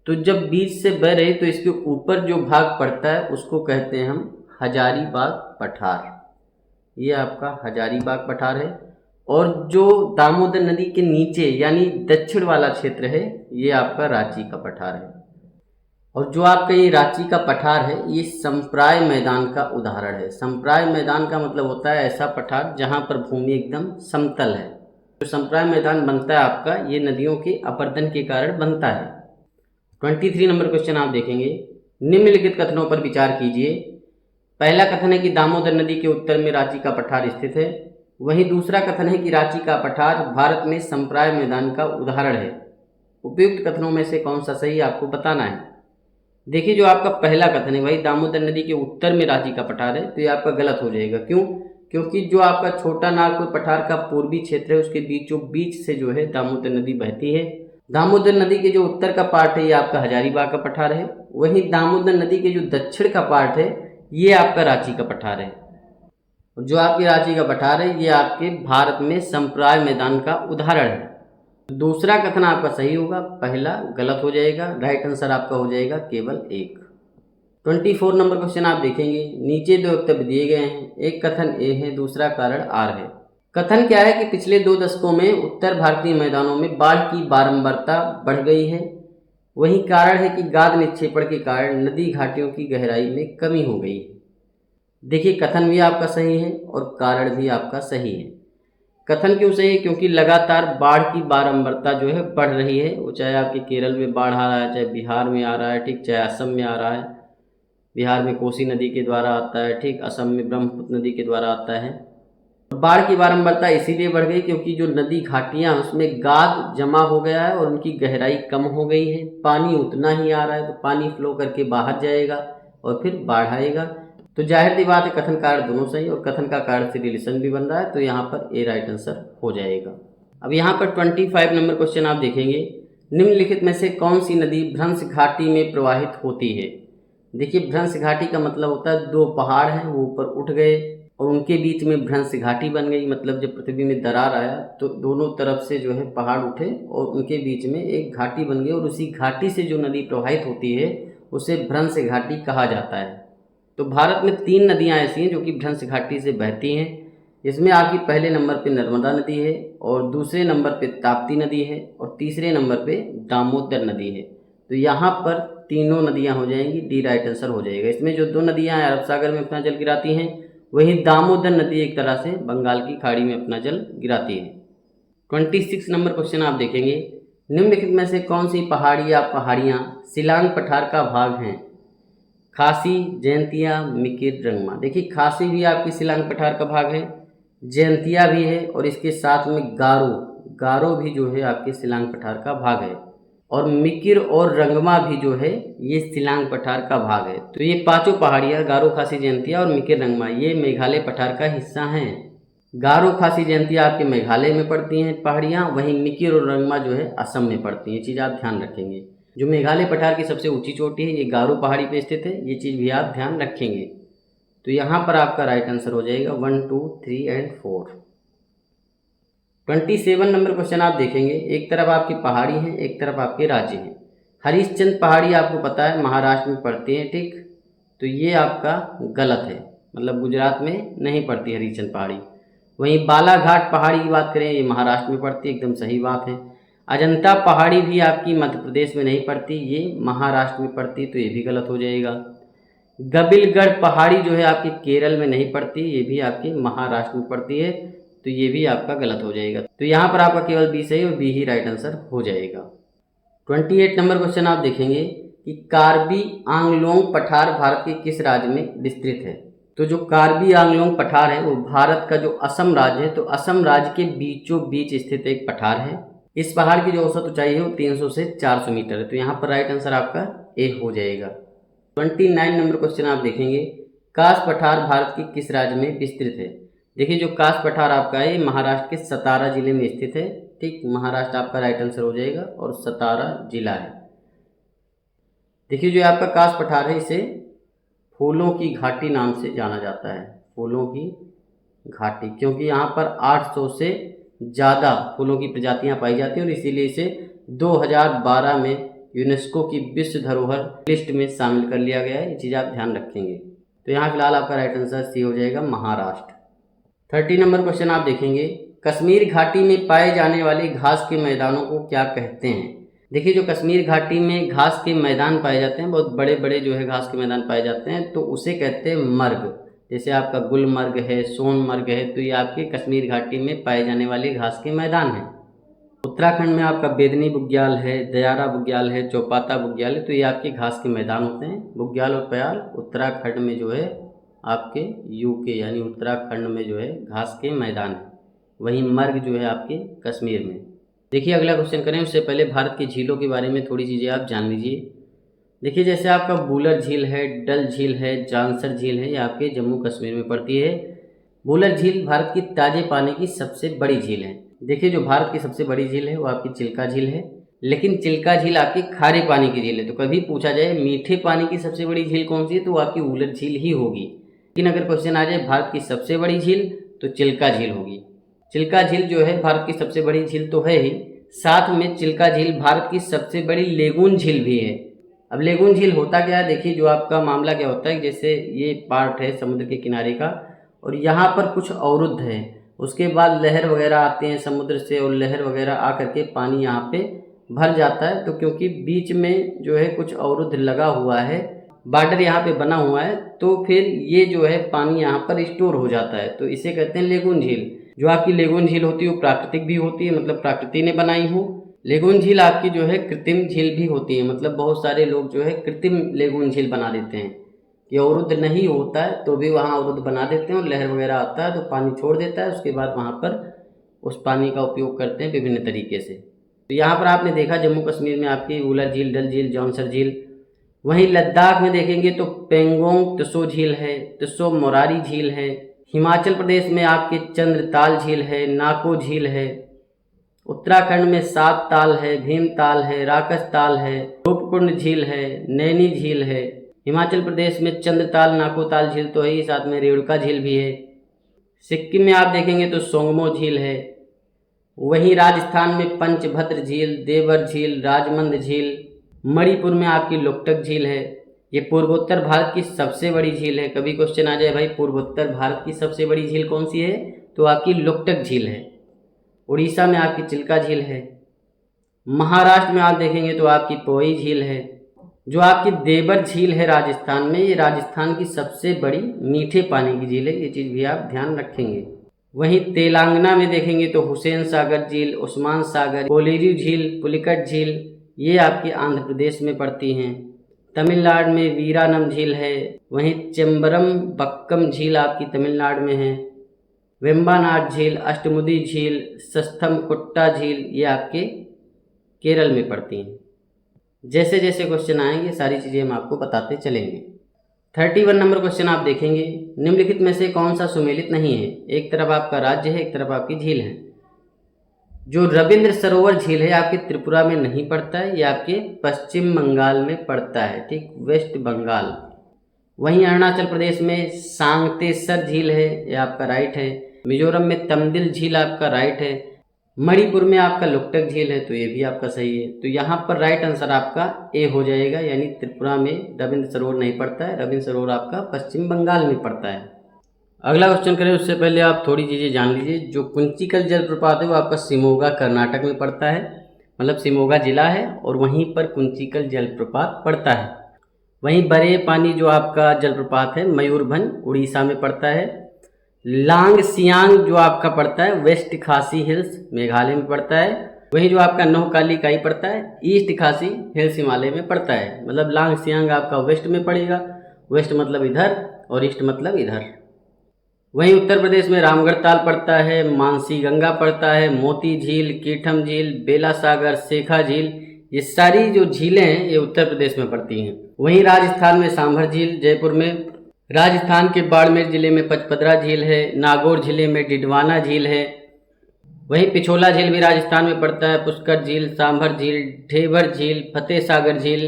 तो जब बीच से बह रही तो इसके ऊपर जो भाग पड़ता है उसको कहते हैं हम हजारीबाग पठार। ये आपका हजारीबाग पठार है। और जो दामोदर नदी के नीचे यानी दक्षिण वाला क्षेत्र है ये आपका रांची का पठार है। और जो आपका ये रांची का पठार है ये संप्राय मैदान का उदाहरण है। संप्राय मैदान का मतलब होता है ऐसा पठार जहाँ पर भूमि एकदम समतल है। जो संप्राय मैदान बनता है आपका ये नदियों के अपरदन के कारण बनता है। 23 नंबर क्वेश्चन आप देखेंगे, निम्नलिखित कथनों पर विचार कीजिए। पहला कथन है कि दामोदर नदी के उत्तर में रांची का पठार स्थित है। वहीं दूसरा कथन है कि रांची का पठार भारत में संप्राय मैदान का उदाहरण है। उपयुक्त कथनों में से कौन सा सही आपको बताना है। देखिए जो आपका पहला कथन है भाई दामोदर नदी के उत्तर में रांची का पठार है, तो ये आपका गलत हो जाएगा। क्यों? क्योंकि जो आपका छोटा नागपुर पठार का पूर्वी क्षेत्र है उसके बीचों बीच से जो है दामोदर नदी बहती है। दामोदर नदी के जो उत्तर का पार्ट है ये आपका हजारीबाग का पठार है। वहीं दामोदर नदी के जो दक्षिण का पार्ट है ये आपका रांची का पठार है। जो आपके रांची का पठार है ये आपके भारत में संप्राय मैदान का उदाहरण है। दूसरा कथन आपका सही होगा, पहला गलत हो जाएगा। राइट आंसर आपका हो जाएगा केवल एक। 24 नंबर क्वेश्चन आप देखेंगे, नीचे दो वक्तव्य दिए गए हैं। एक कथन ए है, दूसरा कारण आर है। कथन क्या है कि पिछले 2 दशकों में उत्तर भारतीय मैदानों में बाढ़ की बारंबारता बढ़ गई है। वहीं कारण है कि गाद निक्षेपण के कारण नदी घाटियों की गहराई में कमी हो गई है। देखिए कथन भी आपका सही है और कारण भी आपका सही है। कथन क्यों सही है? क्योंकि लगातार बाढ़ की बारंबारता जो है बढ़ रही है। वो चाहे आपके केरल में बाढ़ आ रहा है, चाहे बिहार में आ रहा है, ठीक, चाहे असम में आ रहा है। बिहार में कोसी नदी के द्वारा आता है, ठीक, असम में ब्रह्मपुत्र नदी के द्वारा आता है। बाढ़ की बारंबारता इसीलिए बढ़ गई क्योंकि जो नदी घाटियाँ उसमें गाद जमा हो गया है और उनकी गहराई कम हो गई है। पानी उतना ही आ रहा है तो पानी फ्लो करके बाहर जाएगा और फिर बाढ़ आएगा। तो जाहिर सी बात है कथन कारण दोनों सही और कथन का कारण से रिलेशन भी बन रहा है, तो यहाँ पर ए राइट आंसर हो जाएगा। अब यहाँ पर 25 नंबर क्वेश्चन आप देखेंगे, निम्नलिखित में से कौन सी नदी भ्रंश घाटी में प्रवाहित होती है। देखिए भ्रंश घाटी का मतलब होता है 2 पहाड़ हैं वो ऊपर उठ गए और उनके बीच में भ्रंश घाटी बन गई। मतलब जब पृथ्वी में दरार आया तो दोनों तरफ से जो है पहाड़ उठे और उनके बीच में एक घाटी बन गई और उसी घाटी से जो नदी प्रवाहित होती है उसे भ्रंश घाटी कहा जाता है। तो भारत में 3 नदियां ऐसी हैं जो कि भ्रंश घाटी से बहती हैं। इसमें आपकी पहले नंबर पे नर्मदा नदी है और दूसरे नंबर पे ताप्ती नदी है और तीसरे नंबर पे दामोदर नदी है। तो यहाँ पर तीनों नदियाँ हो जाएंगी, डी राइट आंसर हो जाएगा। इसमें जो 2 नदियाँ अरब सागर में अपना जल गिराती हैं, वहीं दामोदर नदी एक तरह से बंगाल की खाड़ी में अपना जल गिराती है। 26 नंबर क्वेश्चन आप देखेंगे, निम्नलिखित में से कौन सी पहाड़ी या पहाड़ियाँ शिलांग पठार का भाग हैं। खासी, जयंतिया, मिकिर, रंगमा। देखिए खासी भी आपकी शिलांग पठार का भाग है, जयंतिया भी है और इसके साथ में गारो भी जो है आपके शिलांग पठार का भाग है और मिकिर और रंगमा भी जो है ये शिलांग पठार का भाग है। तो ये 5 पहाड़ियाँ गारो, खासी, जयंतिया और मिकिर, रंगमा ये मेघालय पठार का हिस्सा हैं। गारो, खासी, जयंतिया आपके मेघालय में पड़ती हैं पहाड़ियाँ, वहीं मिकिर और रंगमा जो है असम में पड़ती हैं। ये चीज़ आप ध्यान रखेंगे। जो मेघालय पठार की सबसे ऊंची चोटी है ये गारो पहाड़ी पे स्थित है, ये चीज़ भी आप ध्यान रखेंगे। तो यहाँ पर आपका राइट आंसर हो जाएगा 1, 2, 3 एंड 4। 27 नंबर क्वेश्चन आप देखेंगे, एक तरफ आपकी पहाड़ी है एक तरफ आपके राज्य हैं। हरिश्चंद्र पहाड़ी आपको पता है महाराष्ट्र में पड़ती है, ठीक, तो ये आपका गलत है, मतलब गुजरात में नहीं पड़ती हरिश्चंद्र पहाड़ी। वहीं बालाघाट पहाड़ी की बात करें ये महाराष्ट्र में पड़ती है, एकदम सही बात है। अजंता पहाड़ी भी आपकी मध्य प्रदेश में नहीं पड़ती, ये महाराष्ट्र में पड़ती, तो ये भी गलत हो जाएगा। गबिलगढ़ पहाड़ी जो है आपकी केरल में नहीं पड़ती, ये भी आपकी महाराष्ट्र में पड़ती है, तो ये भी आपका गलत हो जाएगा। तो यहाँ पर आपका केवल बी सही और बी ही राइट आंसर हो जाएगा। 28 नंबर क्वेश्चन आप देखेंगे कि कार्बी आंगलोंग पठार भारत के किस राज्य में विस्तृत है। तो जो कार्बी आंगलोंग पठार है वो भारत का जो असम राज्य है, तो असम राज्य के बीचों बीच स्थित एक पठार है। इस पहाड़ की जो औसत ऊंचाई है वो 300 से 400 मीटर है। तो यहाँ पर राइट आंसर आपका ए हो जाएगा। 29 नंबर क्वेश्चन आप देखेंगे, कास पठार भारत के किस राज्य में विस्तृत है। देखिए जो कास पठार आपका है ये महाराष्ट्र के सतारा जिले में स्थित है। ठीक, महाराष्ट्र आपका राइट आंसर हो जाएगा और सतारा जिला है। देखिए जो आपका कास पठार है इसे फूलों की घाटी नाम से जाना जाता है, फूलों की घाटी, क्योंकि यहाँ पर 800 से ज़्यादा फूलों की प्रजातियाँ पाई जाती हैं और इसीलिए इसे 2012 में यूनेस्को की विश्व धरोहर लिस्ट में शामिल कर लिया गया है। ये चीज़ आप ध्यान रखेंगे। तो यहाँ फिलहाल आपका राइट आंसर सी हो जाएगा, महाराष्ट्र। 30 नंबर क्वेश्चन आप देखेंगे, कश्मीर घाटी में पाए जाने वाले घास के मैदानों को क्या कहते हैं। देखिए जो कश्मीर घाटी में घास के मैदान पाए जाते हैं, बहुत बड़े बड़े जो है घास के मैदान पाए जाते हैं, तो उसे कहते हैं मर्ग। जैसे आपका गुलमर्ग है, सोनमर्ग है, तो ये आपके कश्मीर घाटी में पाए जाने वाले घास के मैदान हैं। उत्तराखंड में आपका बेदनी बुग्याल है, दयारा बुग्याल है, चौपाता बुग्याल है, तो ये आपके घास के मैदान होते हैं। बुग्याल और प्याल उत्तराखंड में जो है आपके यूके यानी उत्तराखंड में जो है घास के मैदान है। वहीं मर्ग जो है आपके कश्मीर में। देखिए अगला क्वेश्चन करें उससे पहले भारत की झीलों के बारे में थोड़ी चीज़ें आप जान लीजिए। देखिए जैसे आपका बूलर झील है, डल झील है, जांसर झील है, ये आपके जम्मू कश्मीर में पड़ती है। बूलर झील भारत की ताजे पानी की सबसे बड़ी झील है। देखिए जो भारत की सबसे बड़ी झील है वो आपकी चिल्का झील है, लेकिन चिल्का झील आपकी खारे पानी की झील है। तो कभी पूछा जाए मीठे पानी की सबसे बड़ी झील कौन सी है, तो वो आपकी बूलर झील ही होगी। लेकिन अगर क्वेश्चन आ जाए भारत की सबसे बड़ी झील, तो चिल्का झील होगी। चिल्का झील जो है भारत की सबसे बड़ी झील तो है ही, साथ में चिल्का झील भारत की सबसे बड़ी लेगून झील भी है। अब लेगून झील होता क्या है, देखिए जो आपका मामला क्या होता है, जैसे ये पार्ट है समुद्र के किनारे का और यहाँ पर कुछ अवरुद्ध है, उसके बाद लहर वगैरह आते हैं समुद्र से और लहर वगैरह आकर के पानी यहाँ पे भर जाता है। तो क्योंकि बीच में जो है कुछ अवरुद्ध लगा हुआ है, बॉर्डर यहाँ पे बना हुआ है, तो फिर ये जो है पानी यहाँ पर स्टोर हो जाता है, तो इसे कहते हैं लेगून झील। जो आपकी लेगून झील होती है वो प्राकृतिक भी होती है, मतलब प्रकृति ने बनाई हो। लेगून झील आपकी जो है कृत्रिम झील भी होती है, मतलब बहुत सारे लोग जो है कृत्रिम लेगून झील बना देते हैं कि अवरुद्ध नहीं होता है तो भी वहाँ अवरुद्ध बना देते हैं और लहर वगैरह आता है तो पानी छोड़ देता है, उसके बाद वहाँ पर उस पानी का उपयोग करते हैं विभिन्न तरीके से। तो यहाँ पर आपने देखा जम्मू कश्मीर में आपकी बूलर झील, डल झील, जौनसर झील। वहीं लद्दाख में देखेंगे तो पेंगोंग त्सो झील है, त्सो मोरारी झील है। हिमाचल प्रदेश में आपके चंद्रताल झील है, नाको झील है। उत्तराखंड में सात ताल है, भीमताल है, राकस ताल है, रूपकुंड झील है, नैनी झील है। हिमाचल प्रदेश में चंद्रताल, नाकोताल झील तो है ही, साथ में रेणुका झील भी है। सिक्किम में आप देखेंगे तो सोंगमो झील है। वहीं राजस्थान में पंचभद्र झील, देवर झील, राजमंद झील। मणिपुर में आपकी लोकटक झील है। ये पूर्वोत्तर भारत की सबसे बड़ी झील है। कभी क्वेश्चन आ जाए भाई पूर्वोत्तर भारत की सबसे बड़ी झील कौन सी है, तो आपकी लोकटक झील है। उड़ीसा में आपकी चिल्का झील है। महाराष्ट्र में आप देखेंगे तो आपकी पोई झील है। जो आपकी देवर झील है राजस्थान में, ये राजस्थान की सबसे बड़ी मीठे पानी की झील है, ये चीज़ भी आप ध्यान रखेंगे। वहीं तेलंगाना में देखेंगे तो हुसैन सागर झील, उस्मान सागर, कोलेरू झील, पुलिकट झील, ये आपके आंध्र प्रदेश में पड़ती हैं। तमिलनाडु में वीरानम झील है। वहीं चेम्बरम बक्कम झील आपकी तमिलनाडु में है। वेम्बानाड झील, अष्टमुदी झील, सस्थमकुट्टा झील, ये आपके केरल में पड़ती हैं। जैसे जैसे क्वेश्चन आएंगे सारी चीज़ें हम आपको बताते चलेंगे। 31 नंबर क्वेश्चन आप देखेंगे, निम्नलिखित में से कौन सा सुमेलित नहीं है। एक तरफ आपका राज्य है, एक तरफ आपकी झील है। जो रविंद्र सरोवर झील है आपके त्रिपुरा में नहीं पड़ता है, ये आपके पश्चिम बंगाल में पड़ता है, ठीक, वेस्ट बंगाल। वहीं अरुणाचल प्रदेश में सांगतेसर झील है, ये आपका राइट है। मिजोरम में तमदिल झील आपका राइट है। मणिपुर में आपका लोकटक झील है, तो ये भी आपका सही है। तो यहाँ पर राइट आंसर आपका ए हो जाएगा, यानी त्रिपुरा में रविंद्र सरोवर नहीं पड़ता है। रविंद्र सरोवर आपका पश्चिम बंगाल में पड़ता है। अगला क्वेश्चन करें उससे पहले आप थोड़ी चीज़ें जान लीजिए। जो कुंचिकल जलप्रपात है वो आपका शिमोगा कर्नाटक में पड़ता है, मतलब शिमोगा जिला है और वहीं पर कुंचिकल जलप्रपात पड़ता है। वहीं बड़े पानी जो आपका जलप्रपात है मयूरभंज उड़ीसा में पड़ता है। लांग सियांग जो आपका पड़ता है वेस्ट खासी हिल्स मेघालय में पड़ता है। वहीं जो आपका नौकाली इकाई पड़ता है ईस्ट खासी हिल्स हिमालय में पड़ता है। मतलब लांग सियांग आपका वेस्ट में पड़ेगा, वेस्ट मतलब इधर, और ईस्ट मतलब इधर। वहीं उत्तर प्रदेश में रामगढ़ ताल पड़ता है, मानसी गंगा पड़ता है, मोती झील, कीठम झील, बेला सागर, शेखा झील, ये सारी जो झीलें हैं ये उत्तर प्रदेश में पड़ती हैं। वहीं राजस्थान में सांभर झील, जयपुर में, राजस्थान के बाड़मेर जिले में पचपदरा झील है, नागौर जिले में डिडवाना झील है। वहीं पिछोला झील भी राजस्थान में पड़ता है, पुष्कर झील, सांभर झील, ढेबर झील, फतेह सागर झील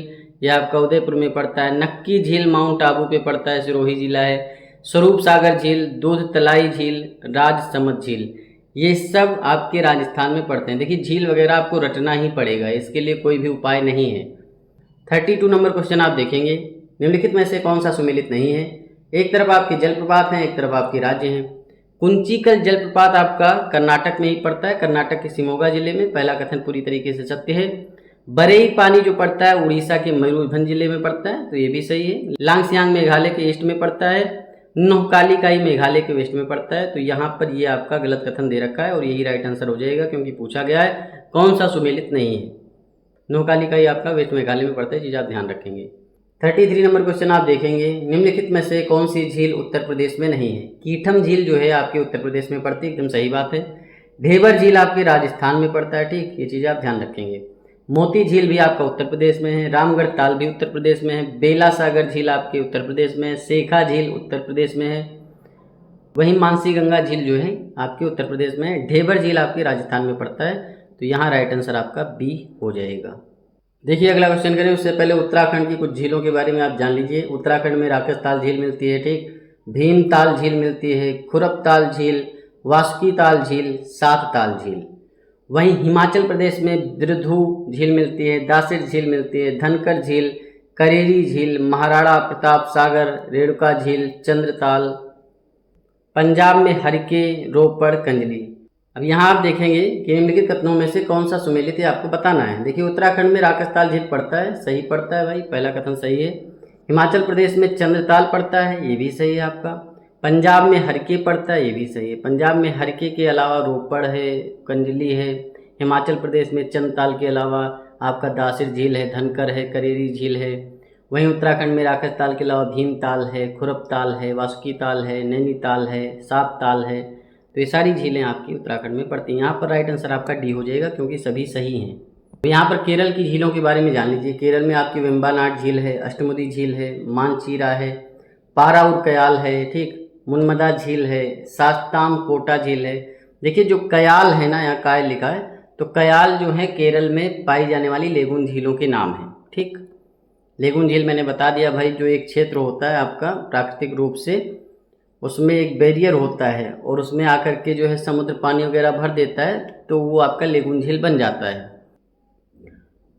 ये आपका उदयपुर में पड़ता है। नक्की झील माउंट आबू पे पड़ता है, सिरोही जिला है। स्वरूप सागर झील, दूध तलाई झील, राजसमंद झील, ये सब आपके राजस्थान में पड़ते हैं। देखिए झील वगैरह आपको रटना ही पड़ेगा, इसके लिए कोई भी उपाय नहीं है। 32 नंबर क्वेश्चन आप देखेंगे, निम्नलिखित में से कौन सा सुमेलित नहीं है। एक तरफ आपके जलप्रपात हैं, एक तरफ आपके राज्य हैं। कुंचिकल जलप्रपात आपका कर्नाटक में ही पड़ता है, कर्नाटक के शिमोगा जिले में। पहला कथन पूरी तरीके से सत्य है। बरेई पानी जो पड़ता है उड़ीसा के मयूरभंज जिले में पड़ता है, तो ये भी सही है। लांगसियांग मेघालय के ईस्ट में पड़ता है। नोहकालीकाई मेघालय के वेस्ट में पड़ता है, तो यहाँ पर ये आपका गलत कथन दे रखा है और यही राइट आंसर हो जाएगा, क्योंकि पूछा गया है कौन सा सुमेलित नहीं है। नोहकालीकाई आपका वेस्ट मेघालय में पड़ता है, चीज़ आप ध्यान रखेंगे। 33 नंबर क्वेश्चन आप देखेंगे, निम्नलिखित में से कौन सी झील उत्तर प्रदेश में नहीं है। कीठम झील जो है आपके उत्तर प्रदेश में पड़ती है, एकदम सही बात है। ढेबर झील आपके राजस्थान में पड़ता है, ठीक, ये चीज़ आप ध्यान रखेंगे। मोती झील भी आपका उत्तर प्रदेश में है। रामगढ़ ताल भी उत्तर प्रदेश में है। बेला सागर झील आपके उत्तर प्रदेश में है। शेखा झील उत्तर प्रदेश में है। वहीं मानसी गंगा झील जो है आपके उत्तर प्रदेश में है। ढेबर झील आपके राजस्थान में पड़ता है, तो यहाँ राइट आंसर आपका बी हो जाएगा। देखिए अगला क्वेश्चन करें, उससे पहले उत्तराखंड की कुछ झीलों के बारे में आप जान लीजिए। उत्तराखंड में राकेश ताल झील मिलती है, ठीक, भीम ताल झील मिलती है, खुरप ताल झील, वासुकी ताल झील, सात ताल झील। वहीं हिमाचल प्रदेश में बिरधू झील मिलती है, दासिर झील मिलती है, धनकर झील, करेरी झील, महाराणा प्रताप सागर, रेणुका झील, चंद्रताल। पंजाब में हरके, रोपड़, कंजली। अब यहाँ आप देखेंगे कि निम्नलिखित कथनों में से कौन सा सुमेलित है, आपको बताना है। देखिए उत्तराखंड में राकेश ताल झील पड़ता है, सही पड़ता है भाई, पहला कथन सही है। हिमाचल प्रदेश में चंद्रताल पड़ता है, ये भी सही है आपका। पंजाब में हरके पड़ता है, ये भी सही है। पंजाब में हरके के अलावा रोपड़ है, कंजली है। हिमाचल प्रदेश में चंद्रताल के अलावा आपका दासिर झील है, धनकर है, करेरी झील है। वहीं उत्तराखंड में राकेश ताल के अलावा भीम ताल है, खुरप ताल है, वासुकी ताल है, नैनीताल है, सात ताल है। तो ये सारी झीलें आपकी उत्तराखंड में पड़ती हैं। यहाँ पर राइट आंसर आपका डी हो जाएगा, क्योंकि सभी सही हैं। तो यहाँ पर केरल की झीलों के बारे में जान लीजिए। केरल में आपकी वेम्बानाड झील है, अष्टमुदी झील है, मानचीरा है, पाराउर कयाल है, ठीक, मुनमदा झील है, सास्ताम कोटा झील है। देखिए जो कयाल है ना, यहाँ कायल लिखा है, तो कयाल जो है केरल में पाई जाने वाली लेगुन झीलों के नाम है, ठीक। लेगुन झील मैंने बता दिया भाई, जो एक क्षेत्र होता है आपका प्राकृतिक रूप से, उसमें एक बैरियर होता है और उसमें आकर के जो है समुद्र पानी वगैरह भर देता है, तो वो आपका लेगुन झील बन जाता है।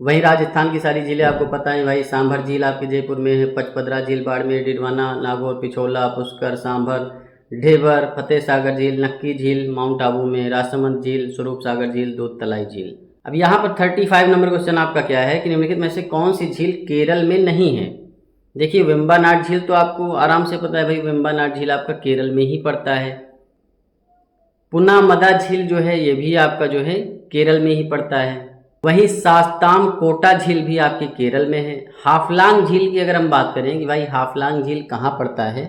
वहीं राजस्थान की सारी झीलें आपको पता है भाई। सांभर झील आपके जयपुर में है, पचपदरा झील बाड़मेर, डिडवाना, नागौर, पिछोला, पुष्कर, सांभर, ढेबर, फतेह सागर झील, नक्की झील माउंट आबू में, राजसमंद झील, स्वरूप सागर झील, दूध तलाई झील। अब यहाँ पर 35 नंबर क्वेश्चन आपका क्या है कि निम्नलिखित में से कौन सी झील केरल में नहीं है। देखिए वेम्बानाड झील तो आपको आराम से पता है भाई, वेम्बानाड झील आपका केरल में ही पड़ता है। पुनामदा झील जो है ये भी आपका जो है केरल में ही पड़ता है। वहीं सास्ताम कोटा झील भी आपके केरल में है। हाफलांग झील की अगर हम बात करें कि भाई हाफलांग झील कहाँ पड़ता है,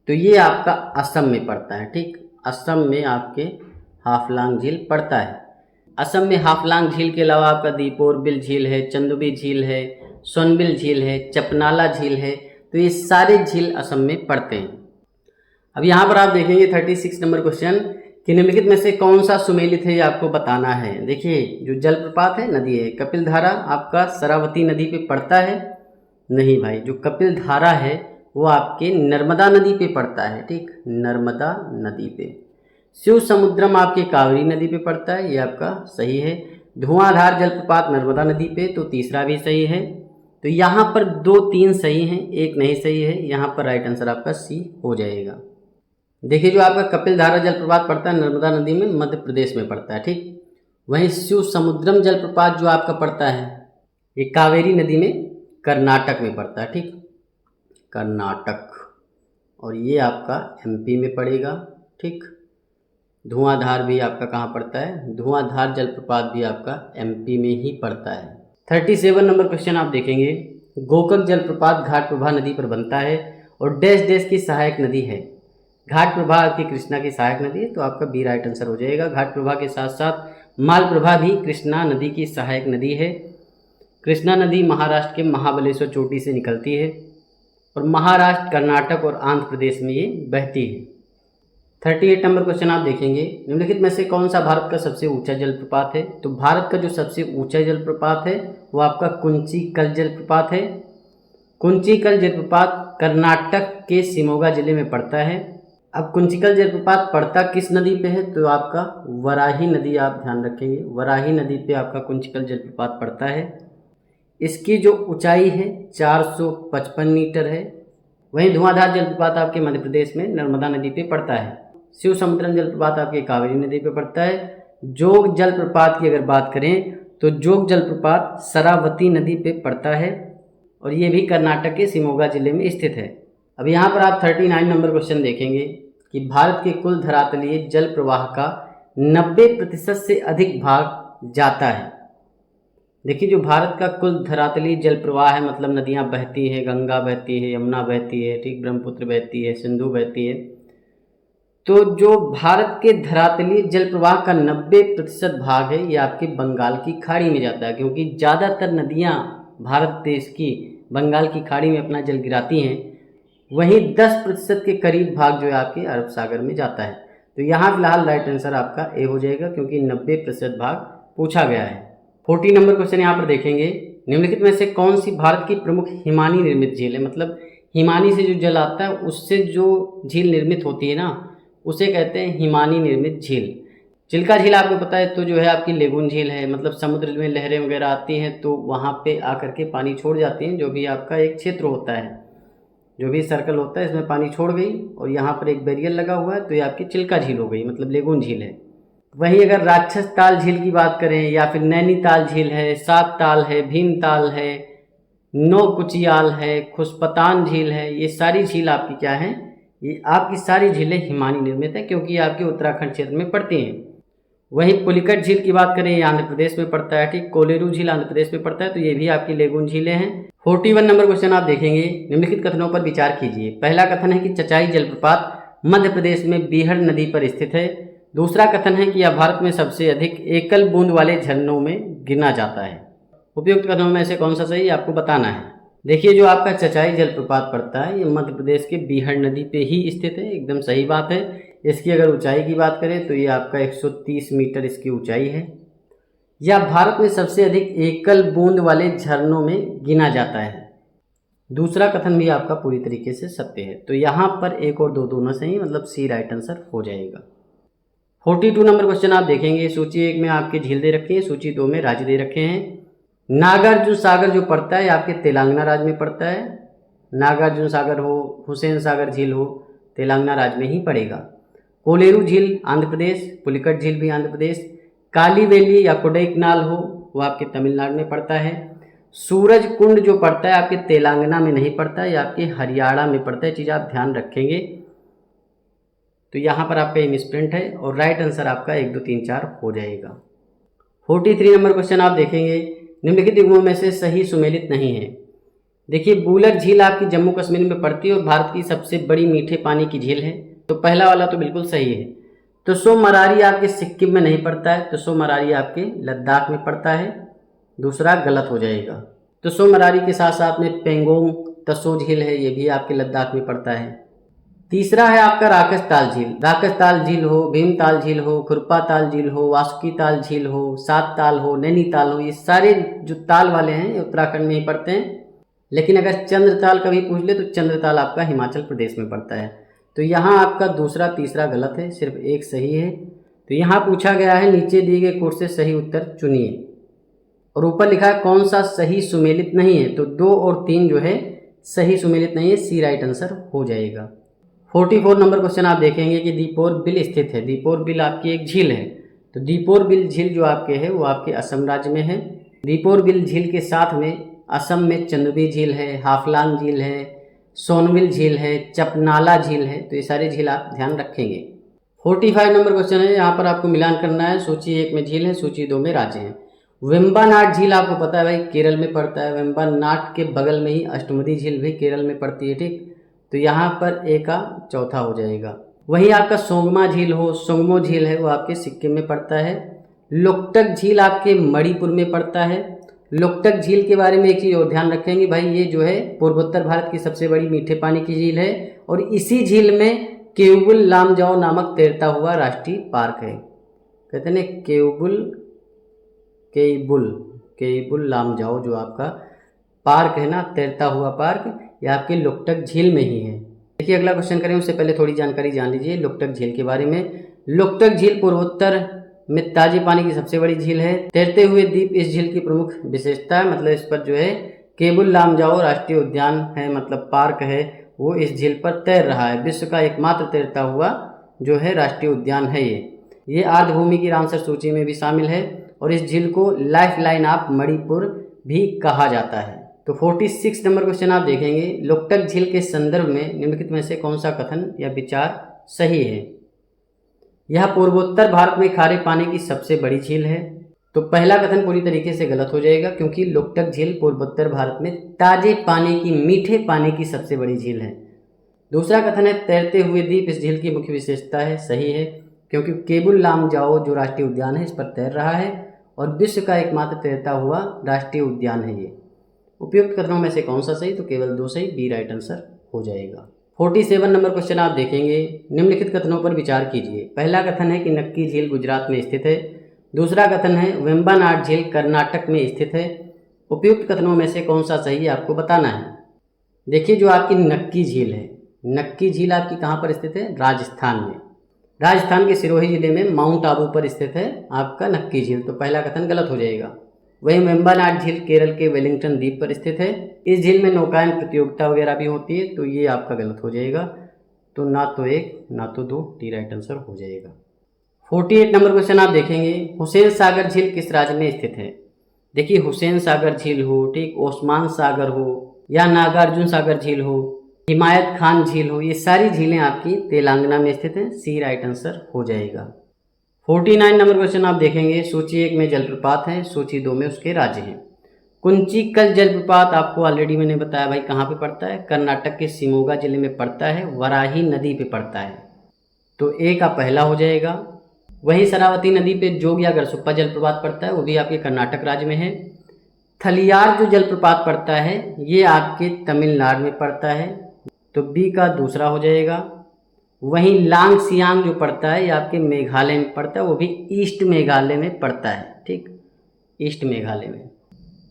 तो ये आपका असम में पड़ता है, ठीक, असम में आपके हाफलांग झील पड़ता है। असम में हाफलांग झील के अलावा आपका दीपोरबिल झील है, चंदुबी झील है, सोनबिल झील है, चपनाला झील है, तो ये सारे झील असम में पड़ते हैं। अब यहाँ पर आप देखेंगे 36 नंबर क्वेश्चन कि निम्नलिखित में से कौन सा सुमेलित है, ये आपको बताना है। देखिए जो जलप्रपात है, नदी है, कपिल धारा आपका शरावती नदी पे पड़ता है, नहीं भाई, जो कपिल धारा है वो आपके नर्मदा नदी पे पड़ता है, ठीक, नर्मदा नदी पे। शिव समुद्रम आपके कावेरी नदी पे पड़ता है, ये आपका सही है। धुआंधार जलप्रपात नर्मदा नदी पे, तो तीसरा भी सही है। तो यहाँ पर 2-3 सही हैं, एक नहीं सही है, यहाँ पर राइट आंसर आपका सी हो जाएगा। देखिए जो आपका कपिल धारा जलप्रपात पड़ता है नर्मदा नदी में, मध्य प्रदेश में पड़ता है, ठीक। वहीं शिव समुद्रम जलप्रपात जो आपका पड़ता है ये कावेरी नदी में कर्नाटक में पड़ता है, ठीक, कर्नाटक, और ये आपका एमपी में पड़ेगा, ठीक। धुआंधार भी आपका कहाँ पड़ता है, धुआंधार जलप्रपात भी आपका एमपी में ही पड़ता है। 37 नंबर क्वेश्चन आप देखेंगे, गोकक जलप्रपात घाट प्रभा नदी पर बनता है और डैश डैश की सहायक नदी है। घाट प्रभा आपकी कृष्णा की सहायक नदी है, तो आपका बी राइट आंसर हो जाएगा। घाट प्रभा के साथ साथ मालप्रभा भी कृष्णा नदी की सहायक नदी है। कृष्णा नदी महाराष्ट्र के महाबलेश्वर चोटी से निकलती है और महाराष्ट्र, कर्नाटक और आंध्र प्रदेश में ये बहती है। 38 नंबर क्वेश्चन आप देखेंगे, निम्नलिखित में से कौन सा भारत का सबसे ऊंचा जलप्रपात है? तो भारत का जो सबसे ऊंचा जलप्रपात है वो आपका कुंचिकल जलप्रपात है। कुंचिकल जलप्रपात कर्नाटक के शिमोगा जिले में पड़ता है। अब कुंचिकल जलप्रपात पड़ता किस नदी पे है? तो आपका वराही नदी, आप ध्यान रखेंगे, वराही नदी पे आपका कुंचिकल जलप्रपात पड़ता है। इसकी जो ऊंचाई है 455 मीटर है। वहीं धुआंधार जलप्रपात आपके मध्य प्रदेश में नर्मदा नदी पे पड़ता है। शिव समुद्रम जलप्रपात आपके कावेरी नदी पे पड़ता है। जोग जलप्रपात की अगर बात करें तो जोग जलप्रपात शरावती नदी पे पड़ता है और ये भी कर्नाटक के शिमोगा जिले में स्थित है। अब यहाँ पर आप 39 नंबर क्वेश्चन देखेंगे कि भारत के कुल धरातलीय जल प्रवाह का 90% से अधिक भाग जाता है। देखिए, जो भारत का कुल धरातलीय जल प्रवाह है, मतलब नदियाँ बहती हैं, गंगा बहती है, यमुना बहती है, ठीक, ब्रह्मपुत्र बहती है, सिंधु बहती है, तो जो भारत के धरातलीय जल प्रवाह का 90% भाग है ये आपके बंगाल की खाड़ी में जाता है, क्योंकि ज़्यादातर नदियाँ भारत देश की बंगाल की खाड़ी में अपना जल गिराती हैं। वहीं 10% के करीब भाग जो है आपके अरब सागर में जाता है। तो यहाँ फिलहाल राइट आंसर आपका ए हो जाएगा, क्योंकि 90% भाग पूछा गया है। 40 नंबर क्वेश्चन यहाँ पर देखेंगे, निम्नलिखित में से कौन सी भारत की प्रमुख हिमानी निर्मित झील है? मतलब हिमानी से जो जल आता है उससे जो झील निर्मित होती है ना, उसे कहते हैं हिमानी निर्मित झील। चिल्का झील आपको पता है तो जो है आपकी लेगून झील है, मतलब समुद्र में लहरें वगैरह आती हैं तो वहाँ पे आकर के पानी छोड़ जाती हैं। जो भी आपका एक क्षेत्र होता है, जो भी सर्कल होता है, इसमें पानी छोड़ गई और यहाँ पर एक बैरियर लगा हुआ है तो ये आपकी चिल्का झील हो गई, मतलब लेगून झील है। वहीं अगर राक्षस ताल झील की बात करें या फिर नैनीताल झील है, सात ताल है, भीमताल है, नौकुचियाल है, खुशपतान झील है, ये सारी झील आपकी क्या है? ये आपकी सारी झीलें हिमानी निर्मित है, क्योंकि ये आपके उत्तराखंड क्षेत्र में पड़ती हैं। वहीं पुलिकट झील की बात करें, ये आंध्र प्रदेश में पड़ता है, ठीक। कोलेरू झील आंध्र प्रदेश में पड़ता है, तो ये भी आपकी लेगून झीलें हैं। 41 नंबर क्वेश्चन आप देखेंगे, निम्नलिखित कथनों पर विचार कीजिए। पहला कथन है कि चचाई जलप्रपात मध्य प्रदेश में बीहड़ नदी पर स्थित है। दूसरा कथन है कि यह भारत में सबसे अधिक एकल बूंद वाले झरनों में गिना जाता है। उपयुक्त कथनों में से कौन सा सही आपको बताना है। देखिए, जो आपका चचाई जलप्रपात पड़ता है ये मध्य प्रदेश के बीहड़ नदी पे ही स्थित है, एकदम सही बात है। इसकी अगर ऊंचाई की बात करें तो ये आपका 130 मीटर इसकी ऊंचाई है। यह भारत में सबसे अधिक एकल बूंद वाले झरनों में गिना जाता है। दूसरा कथन भी आपका पूरी तरीके से सत्य है, तो यहाँ पर एक और दो दोनों सही, मतलब सी राइट आंसर हो जाएगा। 42 नंबर क्वेश्चन आप देखेंगे, सूची 1 में आपके झील दे रखे हैं, सूची 2 में राज्य दे रखे हैं। नागार्जुन सागर जो पड़ता है आपके तेलंगाना राज्य में पड़ता है। नागार्जुन सागर हो, हुसैन सागर झील हो, तेलंगाना राज्य में ही पड़ेगा। कोलेरू झील आंध्र प्रदेश, पुलिकट झील भी आंध्र प्रदेश। काली वैली या कोडाईकनाल हो वो आपके तमिलनाडु में पड़ता है। सूरज कुंड जो पड़ता है आपके तेलंगाना में नहीं पड़ता है, ये आपके हरियाणा में पड़ता है। चीज़ आप ध्यान रखेंगे। तो यहाँ पर आपका ये मिसप्रिंट है और राइट आंसर आपका 1 2 3 4 हो जाएगा। 43 नंबर क्वेश्चन आप देखेंगे, निम्नलिखित युग्मों में से सही सुमेलित नहीं है। देखिए, बूलर झील आपकी जम्मू कश्मीर में पड़ती है और भारत की सबसे बड़ी मीठे पानी की झील है, तो पहला वाला तो बिल्कुल सही है। तो सो मरारी आपके सिक्किम में नहीं पड़ता है, तो सो मरारी आपके लद्दाख में पड़ता है, दूसरा गलत हो जाएगा। तो सो मरारी के साथ साथ में पेंगोंग तसो झील है, ये भी आपके लद्दाख में पड़ता है। तीसरा है आपका राकस ताल झील। राकस ताल झील हो, भीमताल झील हो, खुरपा ताल झील हो, वासुकी ताल झील हो, सात ताल हो, नैनीताल हो, ये सारे जो ताल वाले हैं ये उत्तराखंड में ही पड़ते हैं। लेकिन अगर चंद्रताल कभी पूछ ले तो चंद्रताल आपका हिमाचल प्रदेश में पड़ता है। तो यहाँ आपका दूसरा तीसरा गलत है, सिर्फ एक सही है। तो यहाँ पूछा गया है नीचे दिए गए कोर्स से सही उत्तर चुनिए, और ऊपर लिखा है कौन सा सही सुमेलित नहीं है, तो 2 और 3 जो है सही सुमेलित नहीं है, सी राइट आंसर हो जाएगा। 44 नंबर क्वेश्चन आप देखेंगे कि दीपोर बिल स्थित है। दीपोर बिल आपकी एक झील है, तो दीपोर बिल झील जो आपके है वो आपके असम राज्य में है। दीपोर बिल झील के साथ में असम में चंदबी झील है, हाफलांग झील है, सोनविल झील है, चपनाला झील है, तो ये सारी झील आप ध्यान रखेंगे। 45 नंबर क्वेश्चन है, यहाँ पर आपको मिलान करना है। सूची 1 में झील है, सूची 2 में राज्य है। वेम्बानाड झील आपको पता है भाई केरल में पड़ता है। वेम्बानाड के बगल में ही अष्टमुदी झील भी केरल में पड़ती है, ठीक। तो यहाँ पर ए का चौथा हो जाएगा। वहीं आपका सोंगमा झील हो, सोंगमो झील है, वो आपके सिक्किम में पड़ता है। लोकटक झील आपके मणिपुर में पड़ता है। लोकटक झील के बारे में एक चीज़ और ध्यान रखेंगे भाई, ये जो है पूर्वोत्तर भारत की सबसे बड़ी मीठे पानी की झील है और इसी झील में केउबुल लामजाओ नामक तैरता हुआ राष्ट्रीय पार्क है। कहते हैं केइबुल लामजाओ जो आपका पार्क है ना, तैरता हुआ पार्क, यह आपके लोकटक झील में ही है। देखिए अगला क्वेश्चन करें उससे पहले थोड़ी जानकारी जान लीजिए लोकटक झील के बारे में। लोकटक झील पूर्वोत्तर में ताजे पानी की सबसे बड़ी झील है। तैरते हुए द्वीप इस झील की प्रमुख विशेषता है, मतलब इस पर जो है केबुल लामजाओ राष्ट्रीय उद्यान है, मतलब पार्क है, वो इस झील पर तैर रहा है। विश्व का एकमात्र तैरता हुआ जो है राष्ट्रीय उद्यान है ये आर्द्रभूमि की रामसर सूची में भी शामिल है और इस झील को लाइफ लाइन ऑफ मणिपुर भी कहा जाता है। तो 46 नंबर क्वेश्चन आप देखेंगे, लोकटक झील के संदर्भ में निम्नलिखित में से कौन सा कथन या विचार सही है। यह पूर्वोत्तर भारत में खारे पानी की सबसे बड़ी झील है। तो पहला कथन पूरी तरीके से गलत हो जाएगा, क्योंकि लोकटक झील पूर्वोत्तर भारत में ताजे पानी की, मीठे पानी की सबसे बड़ी झील है। दूसरा कथन है तैरते हुए द्वीप इस झील की मुख्य विशेषता है। सही है, क्योंकि केबुल लामजाओ जो राष्ट्रीय उद्यान है इस पर तैर रहा है और विश्व का एकमात्र तैरता हुआ राष्ट्रीय उद्यान है ये। उपयुक्त कथनों में से कौन सा सही, तो केवल 2 सही, बी राइट आंसर हो जाएगा। 47 नंबर क्वेश्चन आप देखेंगे, निम्नलिखित कथनों पर विचार कीजिए। पहला कथन है कि नक्की झील गुजरात में स्थित है। दूसरा कथन है वेम्बनाड झील कर्नाटक में स्थित है। उपयुक्त कथनों में से कौन सा सही है आपको बताना है। देखिए जो आपकी नक्की झील है, नक्की झील आपकी कहाँ पर स्थित है, राजस्थान में। राजस्थान के सिरोही जिले में माउंट आबू पर स्थित है आपका नक्की झील, तो पहला कथन गलत हो जाएगा। वहीं वेम्बनाड झील केरल के वेलिंगटन द्वीप पर स्थित है। इस झील में नौकायन प्रतियोगिता वगैरह भी होती है, तो ये आपका गलत हो जाएगा। तो ना तो 1 ना तो 2, डी राइट आंसर हो जाएगा। 48 नंबर क्वेश्चन आप देखेंगे, हुसैन सागर झील किस राज्य में स्थित है। देखिए हुसैन सागर झील हो, ठीक, ओस्मान सागर हो या नागार्जुन सागर झील हो, हिमायत खान झील हो, ये सारी झीलें आपकी तेलंगाना में स्थित हैं। सी राइट आंसर हो जाएगा। 49 नंबर क्वेश्चन आप देखेंगे, सूची 1 में जलप्रपात है, सूची 2 में उसके राज्य हैं। कुंचिकल जलप्रपात आपको ऑलरेडी मैंने बताया भाई कहाँ पे पड़ता है, कर्नाटक के शिमोगा जिले में पड़ता है, वराही नदी पे पड़ता है, तो ए का पहला हो जाएगा। वहीं शरावती नदी पे जोग या गरसुप्पा जलप्रपात पड़ता है, वो भी आपके कर्नाटक राज्य में है। थलियार जो जलप्रपात पड़ता है ये आपके तमिलनाडु में पड़ता है, तो बी का दूसरा हो जाएगा। वहीं लांग सियांग जो पड़ता है ये आपके मेघालय में पड़ता है, वो भी ईस्ट मेघालय में पड़ता है, ठीक, ईस्ट मेघालय में।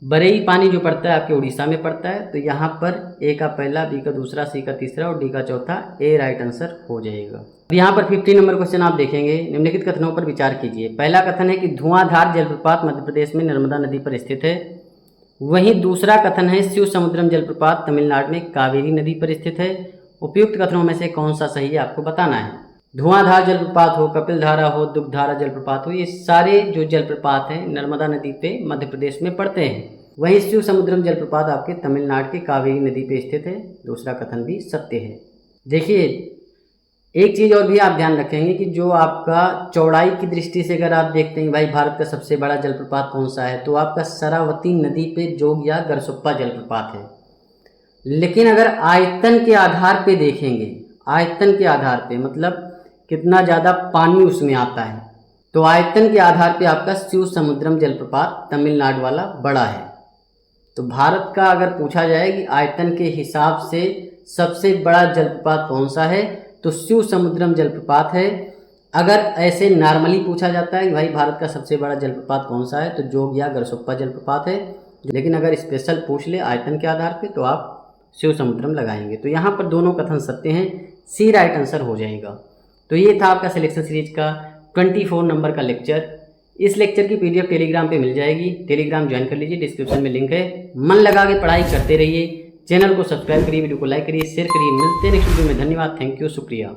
बरेई पानी जो पड़ता है आपके उड़ीसा में पड़ता है, तो यहाँ पर ए का पहला, बी का दूसरा, सी का तीसरा और डी का चौथा, ए राइट आंसर हो जाएगा। यहाँ पर 50 नंबर क्वेश्चन आप देखेंगे, निम्नलिखित कथनों पर विचार कीजिए। पहला कथन है कि धुआंधार जलप्रपात मध्य प्रदेश में नर्मदा नदी पर स्थित है। वहीं दूसरा कथन है शिव समुद्रम जलप्रपात तमिलनाडु में कावेरी नदी पर स्थित है। उपयुक्त कथनों में से कौन सा सही है आपको बताना है। धुआंधार जलप्रपात हो, कपिलधारा हो, दुग्धारा जलप्रपात हो, ये सारे जो जलप्रपात हैं नर्मदा नदी पे मध्य प्रदेश में पड़ते हैं। वहीं शिव समुद्रम जलप्रपात आपके तमिलनाडु की कावेरी नदी पे स्थित है। दूसरा कथन भी सत्य है। देखिए एक चीज़ और भी आप ध्यान रखेंगे कि जो आपका चौड़ाई की दृष्टि से अगर आप देखते हैं भाई भारत का सबसे बड़ा जलप्रपात कौन सा है, तो आपका शरावती नदी पे जोग या गरसुप्पा जलप्रपात है। लेकिन अगर आयतन के आधार पे देखेंगे, आयतन के आधार पे मतलब कितना ज़्यादा पानी उसमें आता है, तो आयतन के आधार पे आपका शिव समुद्रम जलप्रपात तमिलनाडु वाला बड़ा है। तो भारत का अगर पूछा जाए कि आयतन के हिसाब से सबसे बड़ा जलप्रपात कौन सा है, तो शिव समुद्रम जलप्रपात है। अगर ऐसे नॉर्मली पूछा जाता है कि भाई भारत का सबसे बड़ा जलप्रपात कौन सा है, तो जोग या गरसुप्पा जलप्रपात है। लेकिन अगर स्पेशल पूछ ले आयतन के आधार पे, तो आप शिव समुद्रम लगाएंगे। तो यहाँ पर दोनों कथन सत्य हैं, सी राइट आंसर हो जाएगा। तो ये था आपका सिलेक्शन सीरीज का 24 नंबर का लेक्चर। इस लेक्चर की पीडीएफ टेलीग्राम पे मिल जाएगी, टेलीग्राम ज्वाइन कर लीजिए, डिस्क्रिप्शन में लिंक है। मन लगा के पढ़ाई करते रहिए, चैनल को सब्सक्राइब करिए, वीडियो को लाइक करिए, शेयर करिए। मिलते हैं नेक्स्ट वीडियो में। धन्यवाद, थैंक यू, शुक्रिया।